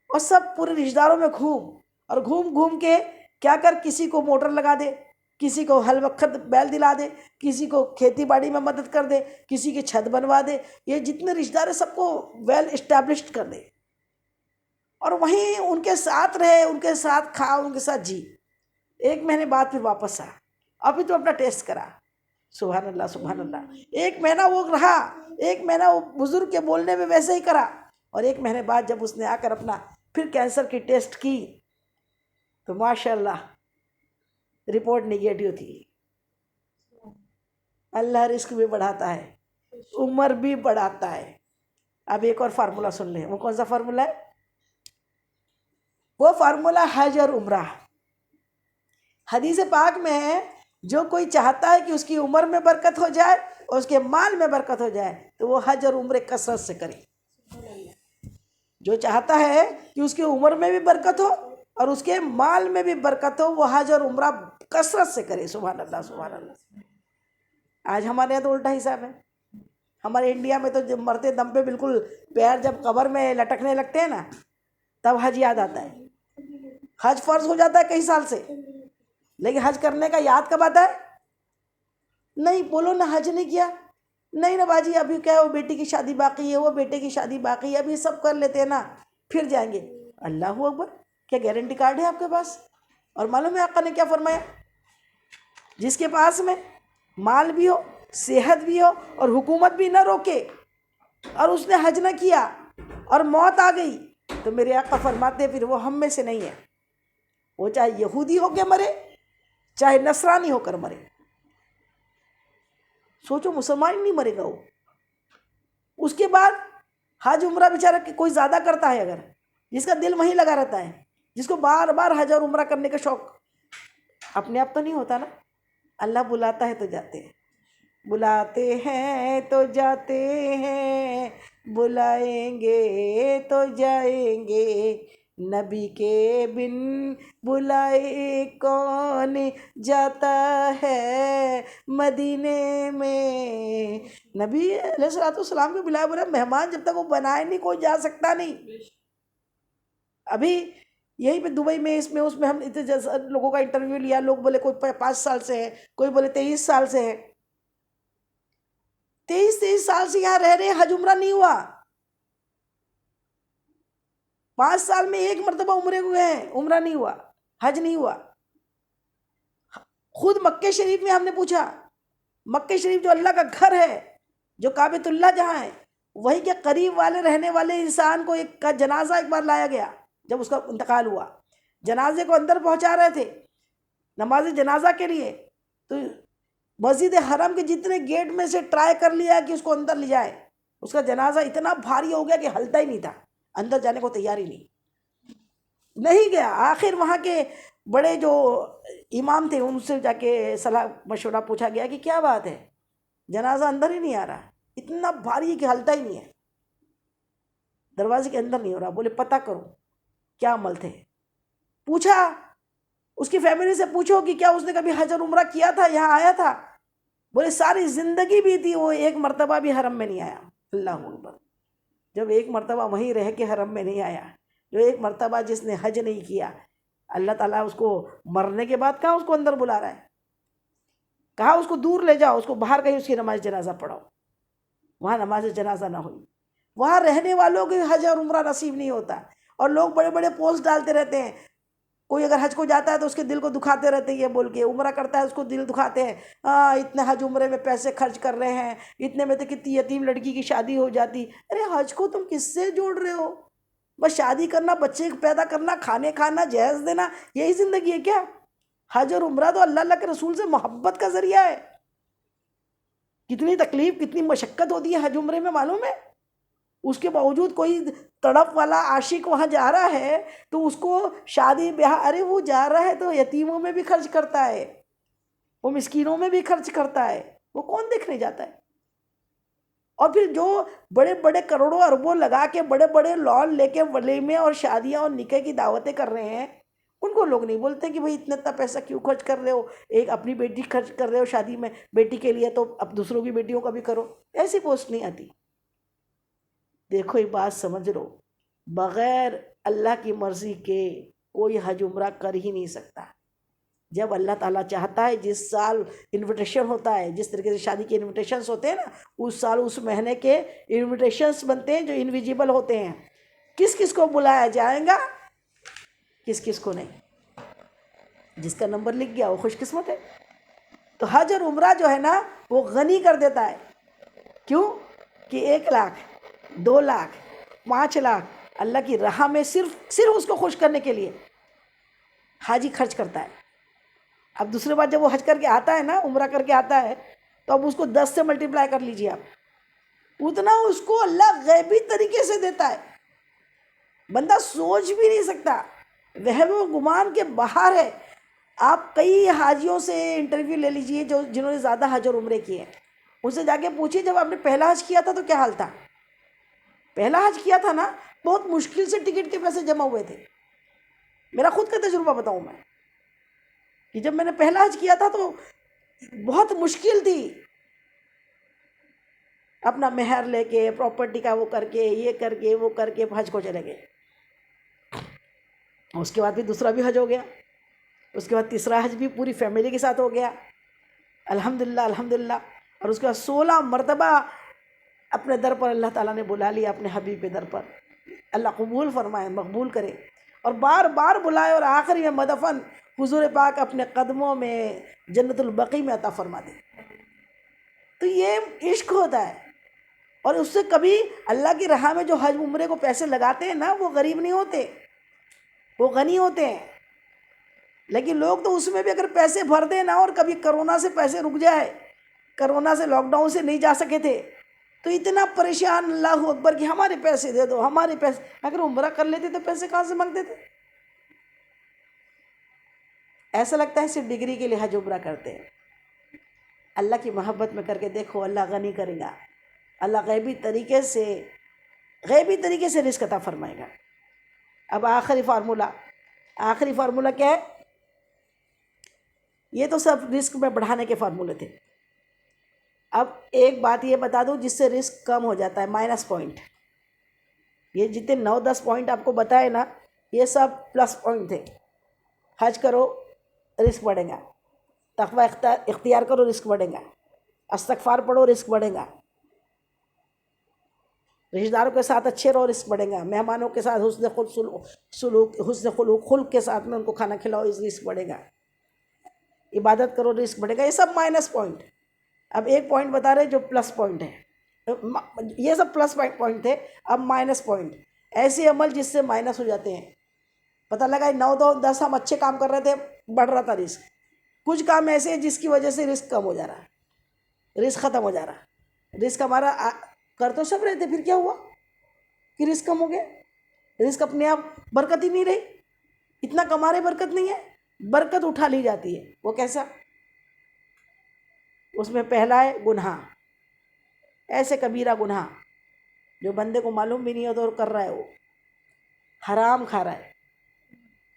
اور سب پورے رشتہ داروں میں گھوم گھوم کے کیا کر، کسی کو موٹر لگا دے، کسی کو ہل بکھر بیل دلا دے، کسی کو کھیتی باڑی میں مدد کر دے، کسی کی چھت بنوا دے. یہ جتنے رشتہ دار ہیں سب کو ویل اسٹیبلشڈ کر دے اور وہیں ان کے ساتھ رہے، ان کے ساتھ کھا، ان کے ساتھ جی. 1 مہینے بعد پھر واپس آ، ابھی تو اپنا ٹیسٹ کرا. سبحان اللہ سبحان اللہ. 1 مہینہ وہ رہا، 1 مہینہ وہ بزرگ کے بولنے میں ویسے ہی کرا، اور 1 مہینے بعد جب اس نے آ کر اپنا پھر کینسر کی ٹیسٹ کی تو ماشاء اللہ رپورٹ نگیٹو تھی. اللہ رزق بھی بڑھاتا ہے، عمر بھی بڑھاتا ہے. اب ایک اور فارمولا سن لیں. وہ کون سا فارمولا ہے؟ وہ فارمولا حج اور عمرہ. حدیث پاک میں ہے جو کوئی چاہتا ہے کہ اس کی عمر میں برکت ہو جائے اور اس کے مال میں برکت ہو جائے تو وہ حج اور عمرے کثرت سے کرے. جو چاہتا ہے کہ اس کی عمر میں بھی برکت ہو اور اس کے مال میں بھی برکت ہو، وہ حج اور عمرہ کثرت سے کرے. سبحان اللہ سبحان اللہ. آج ہمارے یہاں تو الٹا حساب ہے. ہمارے انڈیا میں تو جب مرتے دم پہ بالکل پیر جب قبر میں لٹکنے لگتے ہیں نا تب حج یاد آتا ہے. حج فرض ہو جاتا ہے کئی سال سے، لیکن حج کرنے کا یاد کب آتا ہے؟ نہیں بولو نا حج نہیں کیا، نہیں نا باجی ابھی کیا ہے، وہ بیٹی کی شادی باقی ہے، وہ بیٹے کی شادی باقی ہے، ابھی سب کر لیتے ہیں نا پھر جائیں گے. اللہ اکبر، کیا گارنٹی کارڈ ہے آپ کے پاس؟ اور معلوم ہے آقا نے کیا فرمایا؟ جس کے پاس میں مال بھی ہو، صحت بھی ہو اور حکومت بھی نہ روکے اور اس نے حج نہ کیا اور موت آ گئی تو میرے آقا فرماتے پھر وہ ہم میں سے نہیں ہے. وہ چاہے یہودی ہو کے مرے، چاہے نصرانی ہو کر مرے. سوچو مسلمان ہی نہیں مرے گا وہ. اس کے بعد حج عمرہ بیچارہ کوئی زیادہ کرتا ہے، اگر جس کا دل وہیں لگا رہتا ہے، جس کو بار بار حج اور عمرہ کرنے کا شوق، اپنے آپ تو نہیں ہوتا نا. اللہ بلاتا ہے تو جاتے ہیں، بلاتے ہیں تو جاتے ہیں، بلائیں گے تو جائیں گے، نبی کے بن بلائے کون جاتا ہے مدینے میں. نبی علیہ الصلوۃ والسلام کے بلائے بولے مہمان جب تک وہ بنائے نہیں کوئی جا سکتا نہیں. ابھی یہیں پہ دبئی میں اس میں ہم اتنے لوگوں کا انٹرویو لیا، لوگ بولے کوئی 5 سال سے ہے، کوئی بولے 23 سال سے ہے. 23 سال سے یہاں رہ رہے، حج عمرہ نہیں ہوا. 5 سال میں 1 مرتبہ عمرے ہوئے ہیں، عمرہ نہیں ہوا، حج نہیں ہوا. خود مکہ شریف میں ہم نے پوچھا، مکہ شریف جو اللہ کا گھر ہے، جو کعبۃ اللہ جہاں ہے، وہی کے قریب والے رہنے والے انسان کو ایک کا جنازہ ایک بار لایا گیا. جب اس کا انتقال ہوا، جنازے کو اندر پہنچا رہے تھے نماز جنازہ کے لیے، تو مسجد حرم کے جتنے گیٹ میں سے ٹرائی کر لیا کہ اس کو اندر لے جائے. اس کا جنازہ اتنا بھاری ہو گیا کہ ہلتا ہی نہیں تھا، اندر جانے کو تیار ہی نہیں گیا. آخر وہاں کے بڑے جو امام تھے ان سے جا کے صلاح مشورہ پوچھا گیا کہ کیا بات ہے، جنازہ اندر ہی نہیں آ رہا، اتنا بھاری کہ ہلتا ہی نہیں ہے، دروازے کے اندر نہیں ہو رہا. بولے پتہ کرو کیا عمل تھے. پوچھا اس کی فیملی سے، پوچھو کہ کیا اس نے کبھی حج اور عمرہ کیا تھا، یہاں آیا تھا. بولے ساری زندگی بھی تھی، وہ 1 مرتبہ بھی حرم میں نہیں آیا. اللہ اکبر. جب 1 مرتبہ وہیں رہ کے حرم میں نہیں آیا، جو 1 مرتبہ جس نے حج نہیں کیا، اللہ تعالیٰ اس کو مرنے کے بعد کہاں اس کو اندر بلا رہا ہے، کہا اس کو دور لے جاؤ، اس کو باہر کہیں اس کی نماز جنازہ پڑھاؤ. وہاں نماز جنازہ نہ ہوئی. وہاں رہنے والوں کو حج اور عمرہ نصیب نہیں ہوتا. اور لوگ بڑے بڑے پوسٹ ڈالتے رہتے ہیں، کوئی اگر حج کو جاتا ہے تو اس کے دل کو دکھاتے رہتے ہیں، یہ بول کے عمرہ کرتا ہے اس کو دل دکھاتے ہیں، اتنے حج عمرے میں پیسے خرچ کر رہے ہیں، اتنے میں تو کتنی یتیم لڑکی کی شادی ہو جاتی. ارے حج کو تم کس سے جوڑ رہے ہو؟ بس شادی کرنا، بچے پیدا کرنا، کھانے کھانا، جہیز دینا، یہی زندگی ہے کیا؟ حج اور عمرہ تو اللہ کے رسول سے محبت کا ذریعہ ہے. کتنی تکلیف، کتنی مشقت ہوتی ہے حج عمرے میں معلوم ہے. اس کے باوجود کوئی تڑپ والا عاشق وہاں جا رہا ہے تو اس کو شادی بیاہ، ارے وہ جا رہا ہے تو یتیموں میں بھی خرچ کرتا ہے، وہ مسکینوں میں بھی خرچ کرتا ہے، وہ کون دیکھنے جاتا ہے؟ اور پھر جو بڑے بڑے کروڑوں اربوں لگا کے بڑے بڑے لون لے کے ولیمے اور شادیاں اور نکاح کی دعوتیں کر رہے ہیں، ان کو لوگ نہیں بولتے کہ بھئی اتنا اتنا پیسہ کیوں خرچ کر رہے ہو، ایک اپنی بیٹی خرچ کر رہے ہو شادی میں بیٹی کے لیے، تو اب دوسروں کی بیٹیوں کا بھی کرو، ایسی پوسٹ نہیں آتی۔ دیکھو یہ بات سمجھ لو، بغیر اللہ کی مرضی کے کوئی حج عمرہ کر ہی نہیں سکتا۔ جب اللہ تعالیٰ چاہتا ہے، جس سال انویٹیشن ہوتا ہے، جس طریقے سے شادی کے انویٹیشنز ہوتے ہیں نا، اس سال اس مہینے کے انویٹیشنز بنتے ہیں جو انویزیبل ہوتے ہیں، کس کس کو بلایا جائے گا، کس کس کو نہیں۔ جس کا نمبر لکھ گیا وہ خوش قسمت ہے۔ تو حج اور عمرہ جو ہے نا وہ غنی کر دیتا ہے۔ کیوں کہ 1 لاکھ 2 لاکھ 5 لاکھ اللہ کی راہ میں صرف اس کو خوش کرنے کے لیے حاجی خرچ کرتا ہے۔ اب دوسرے بار جب وہ حج کر کے آتا ہے نا، عمرہ کر کے آتا ہے، تو اب اس کو 10 سے ملٹیپلائی کر لیجیے آپ، اتنا اس کو اللہ غیبی طریقے سے دیتا ہے، بندہ سوچ بھی نہیں سکتا، وہم و گمان کے باہر ہے۔ آپ کئی حاجیوں سے انٹرویو لے لیجئے جنہوں نے زیادہ حج اور عمرے کیے ہیں، ان سے جا کے پوچھیے جب آپ نے پہلا حج کیا تھا تو کیا حال تھا؟ پہلا حج کیا تھا نا، بہت مشکل سے ٹکٹ کے پیسے جمع ہوئے تھے۔ میرا خود کا تجربہ بتاؤں میں کہ جب میں نے پہلا حج کیا تھا تو بہت مشکل تھی، اپنا مہر لے کے پراپرٹی کا وہ کر کے یہ کر کے وہ کر کے حج کو چلے گئے۔ اس کے بعد بھی دوسرا بھی حج ہو گیا، اس کے بعد تیسرا حج بھی پوری فیملی کے ساتھ ہو گیا، الحمدللہ الحمدللہ۔ اور اس کے بعد 16 مرتبہ اپنے در پر اللہ تعالیٰ نے بلا لیا، اپنے حبیب کے در پر، اللہ قبول فرمائے، مقبول کرے، اور بار بار بلائے، اور آخری میں مدفن حضور پاک اپنے قدموں میں جنت البقیع میں عطا فرما دے۔ تو یہ عشق ہوتا ہے۔ اور اس سے کبھی اللہ کی راہ میں جو حج عمرے کو پیسے لگاتے ہیں نا، وہ غریب نہیں ہوتے، وہ غنی ہوتے ہیں۔ لیکن لوگ تو اس میں بھی اگر پیسے بھر دیں نا، اور کبھی کرونا سے پیسے رک جائے، کرونا سے لاک ڈاؤن سے نہیں جا سکے تھے، تو اتنا پریشان، اللہ اکبر کہ ہمارے پیسے دے دو، ہمارے پیسے۔ اگر عمرہ کر لیتے تو پیسے کہاں سے مانگتے تھے؟ ایسا لگتا ہے صرف ڈگری کے لیے حج عمرہ کرتے ہیں۔ اللہ کی محبت میں کر کے دیکھو، اللہ غنی کرے گا، اللہ غیبی طریقے سے رزق عطا فرمائے گا۔ اب آخری فارمولہ کیا ہے؟ یہ تو سب رزق میں بڑھانے کے فارمولے تھے۔ اب ایک بات یہ بتا دوں جس سے رزق کم ہو جاتا ہے، مائنس پوائنٹ۔ یہ جتنے 9-10 پوائنٹ آپ کو بتائے نا، یہ سب پلس پوائنٹ تھے۔ حج کرو رزق بڑھے گا، تقوی اختیار کرو رزق بڑھے گا، استغفار پڑھو رزق بڑھے گا، رشتہ داروں کے ساتھ اچھے رہو رزق بڑھے گا، مہمانوں کے ساتھ حسن خلق کے ساتھ میں ان کو کھانا کھلاؤ رزق بڑھے گا، عبادت کرو رزق بڑھے گا۔ یہ سب مائنس پوائنٹ۔ اب ایک پوائنٹ بتا رہے جو پلس پوائنٹ ہے، یہ سب پلس پوائنٹ تھے، اب مائنس پوائنٹ، ایسے عمل جس سے مائنس ہو جاتے ہیں۔ پتہ لگا 9-10 ہم اچھے کام کر رہے تھے، بڑھ رہا تھا رزق، کچھ کام ایسے ہیں جس کی وجہ سے رزق کم ہو جا رہا ہے، رزق ختم ہو جا رہا ہے۔ رزق ہمارا کر تو سب رہے تھے، پھر کیا ہوا کہ رزق کم ہو گیا؟ رزق اپنے آپ برکت ہی نہیں رہی، اتنا کما رہے برکت نہیں ہے، برکت اٹھا لی جاتی ہے۔ وہ کیسا؟ اس میں پہلا ہے گناہ، ایسے کبیرہ گناہ جو بندے کو معلوم بھی نہیں ہوتا اور کر رہا ہے، وہ حرام کھا رہا ہے۔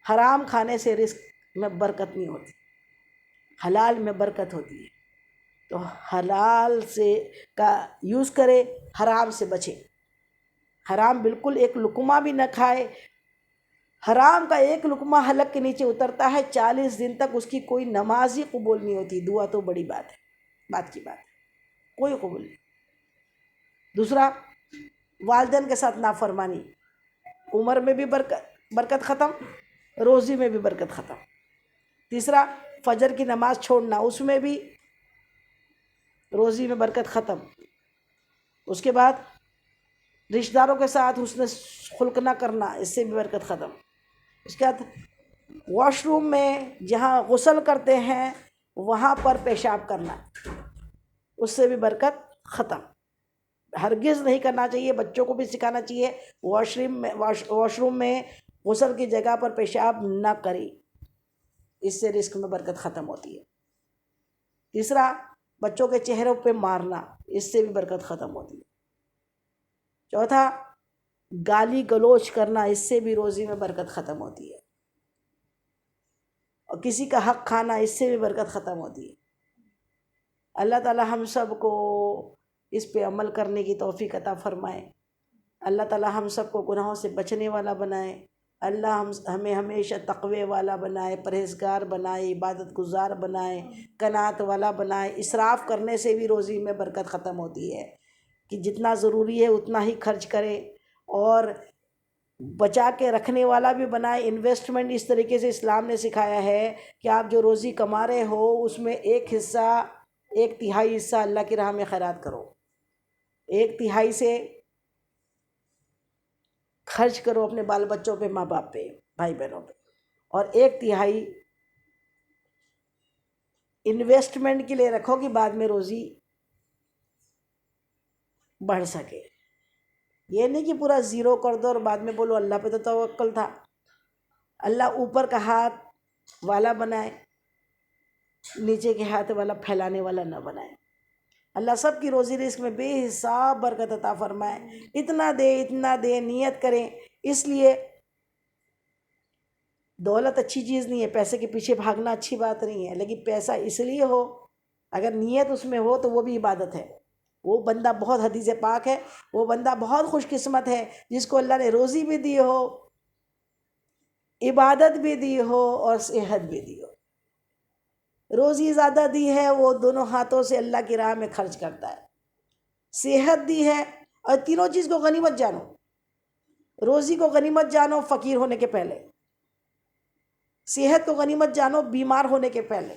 حرام کھانے سے رزق میں برکت نہیں ہوتی، حلال میں برکت ہوتی ہے۔ تو حلال سے کا یوز کرے، حرام سے بچے، حرام بالکل ایک لقمہ بھی نہ کھائے۔ حرام کا ایک لقمہ حلق کے نیچے اترتا ہے، 40 دن تک اس کی کوئی نماز ہی قبول نہیں ہوتی۔ دعا تو بڑی بات ہے، بات کی بات ہے، کوئی قبول نہیں۔ دوسرا، والدین کے ساتھ نافرمانی، عمر میں بھی برکت ختم، روزی میں بھی برکت ختم۔ تیسرا، فجر کی نماز چھوڑنا، اس میں بھی روزی میں برکت ختم۔ اس کے بعد رشتہ داروں کے ساتھ حسن خلق نہ کرنا، اس سے بھی برکت ختم۔ اس کے بعد واش روم میں جہاں غسل کرتے ہیں وہاں پر پیشاب کرنا، اس سے بھی برکت ختم۔ ہرگز نہیں کرنا چاہیے، بچوں کو بھی سکھانا چاہیے، واش روم میں غسل کی جگہ پر پیشاب نہ کریں، اس سے رزق میں برکت ختم ہوتی ہے۔ تیسرا، بچوں کے چہروں پہ مارنا، اس سے بھی برکت ختم ہوتی ہے۔ چوتھا، گالی گلوچ کرنا، اس سے بھی روزی میں برکت ختم ہوتی ہے۔ کسی کا حق کھانا، اس سے بھی برکت ختم ہوتی ہے۔ اللہ تعالی ہم سب کو اس پہ عمل کرنے کی توفیق عطا فرمائے۔ اللہ تعالی ہم سب کو گناہوں سے بچنے والا بنائے۔ اللہ ہمیں ہمیشہ تقوی والا بنائے، پرہیزگار بنائے، عبادت گزار بنائے، قناعت والا بنائے۔ اسراف کرنے سے بھی روزی میں برکت ختم ہوتی ہے، کہ جتنا ضروری ہے اتنا ہی خرچ کرے، اور بچا کے رکھنے والا بھی بنائے۔ انویسٹمنٹ اس طریقے سے اسلام نے سکھایا ہے کہ آپ جو روزی کما رہے ہو اس میں ایک حصہ، 1/3 حصہ اللہ کی راہ میں خیرات کرو، 1/3 سے خرچ کرو اپنے بال بچوں پہ، ماں باپ پہ، بھائی بہنوں پہ، اور 1/3 انویسٹمنٹ کے لیے رکھو کہ بعد میں روزی بڑھ سکے۔ یہ نہیں کہ پورا زیرو کر دو اور بعد میں بولو اللہ پہ تو توکل تھا۔ اللہ اوپر کا ہاتھ والا بنائے، نیچے کے ہاتھ والا پھیلانے والا نہ بنائے۔ اللہ سب کی روزی رزق میں بے حساب برکت عطا فرمائے۔ اتنا دے اتنا دے، نیت کریں۔ اس لیے دولت اچھی چیز نہیں ہے، پیسے کے پیچھے بھاگنا اچھی بات نہیں ہے، لیکن پیسہ اس لیے ہو، اگر نیت اس میں ہو تو وہ بھی عبادت ہے۔ وہ بندہ بہت، حدیث پاک ہے، وہ بندہ بہت خوش قسمت ہے جس کو اللہ نے روزی بھی دی ہو، عبادت بھی دی ہو، اور صحت بھی دی ہو۔ روزی زیادہ دی ہے، وہ دونوں ہاتھوں سے اللہ کی راہ میں خرچ کرتا ہے۔ صحت دی ہے، اور تینوں چیز کو غنیمت جانو۔ روزی کو غنیمت جانو فقیر ہونے کے پہلے، صحت کو غنیمت جانو بیمار ہونے کے پہلے۔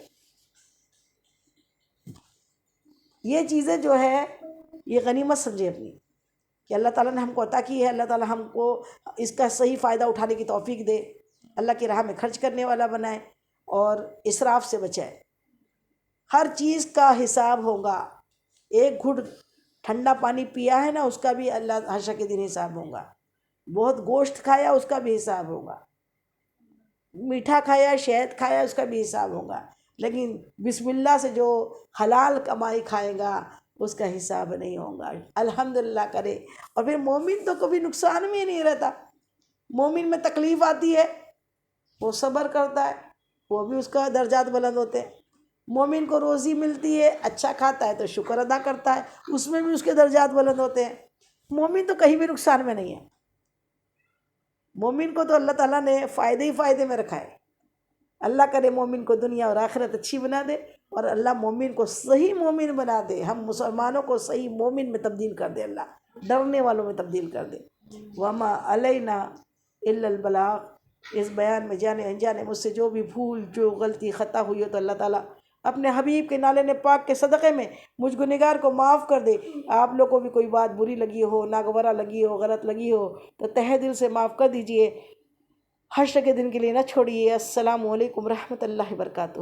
یہ چیزیں جو ہے یہ غنیمت سمجھے اپنی، کہ اللہ تعالیٰ نے ہم کو عطا کی ہے۔ اللہ تعالیٰ ہم کو اس کا صحیح فائدہ اٹھانے کی توفیق دے، اللہ کی راہ میں خرچ کرنے والا بنائے، اور اسراف سے بچائے۔ ہر چیز کا حساب ہوگا۔ ایک گھٹ ٹھنڈا پانی پیا ہے نا، اس کا بھی اللہ حشر کے دن حساب ہوگا۔ بہت گوشت کھایا اس کا بھی حساب ہوگا، میٹھا کھایا، شہد کھایا، اس کا بھی حساب ہوگا۔ لیکن بسم اللہ سے جو حلال کمائی کھائے گا اس کا حساب نہیں ہوگا۔ الحمدللہ کرے۔ اور پھر مومن تو کبھی نقصان میں نہیں رہتا۔ مومن میں تکلیف آتی ہے، وہ صبر کرتا ہے، وہ بھی اس کا درجات بلند ہوتے ہیں۔ مومن کو روزی ملتی ہے، اچھا کھاتا ہے تو شکر ادا کرتا ہے، اس میں بھی اس کے درجات بلند ہوتے ہیں۔ مومن تو کہیں بھی نقصان میں نہیں ہے۔ مومن کو تو اللہ تعالیٰ نے فائدے ہی فائدے میں رکھا ہے۔ اللہ کرے مومن کو دنیا اور آخرت اچھی بنا دے، اور اللہ مومن کو صحیح مومن بنا دے۔ ہم مسلمانوں کو صحیح مومن میں تبدیل کر دے، اللہ ڈرنے والوں میں تبدیل کر دے۔ وما علینا الا البلاغ۔ اس بیان میں جانے انجانے مجھ سے جو بھی بھول، جو غلطی، خطا ہوئی ہو تو اللہ تعالیٰ اپنے حبیب کے نالے پاک کے صدقے میں مجھ گنہگار کو معاف کر دے۔ آپ لوگوں کو بھی کوئی بات بری لگی ہو، ناگوارا لگی ہو، غلط لگی ہو تو تہہ دل سے معاف کر دیجئے۔ حشر کے دن کے لیے نہ چھوڑیے۔ السلام علیکم ورحمۃ اللہ وبرکاتہ۔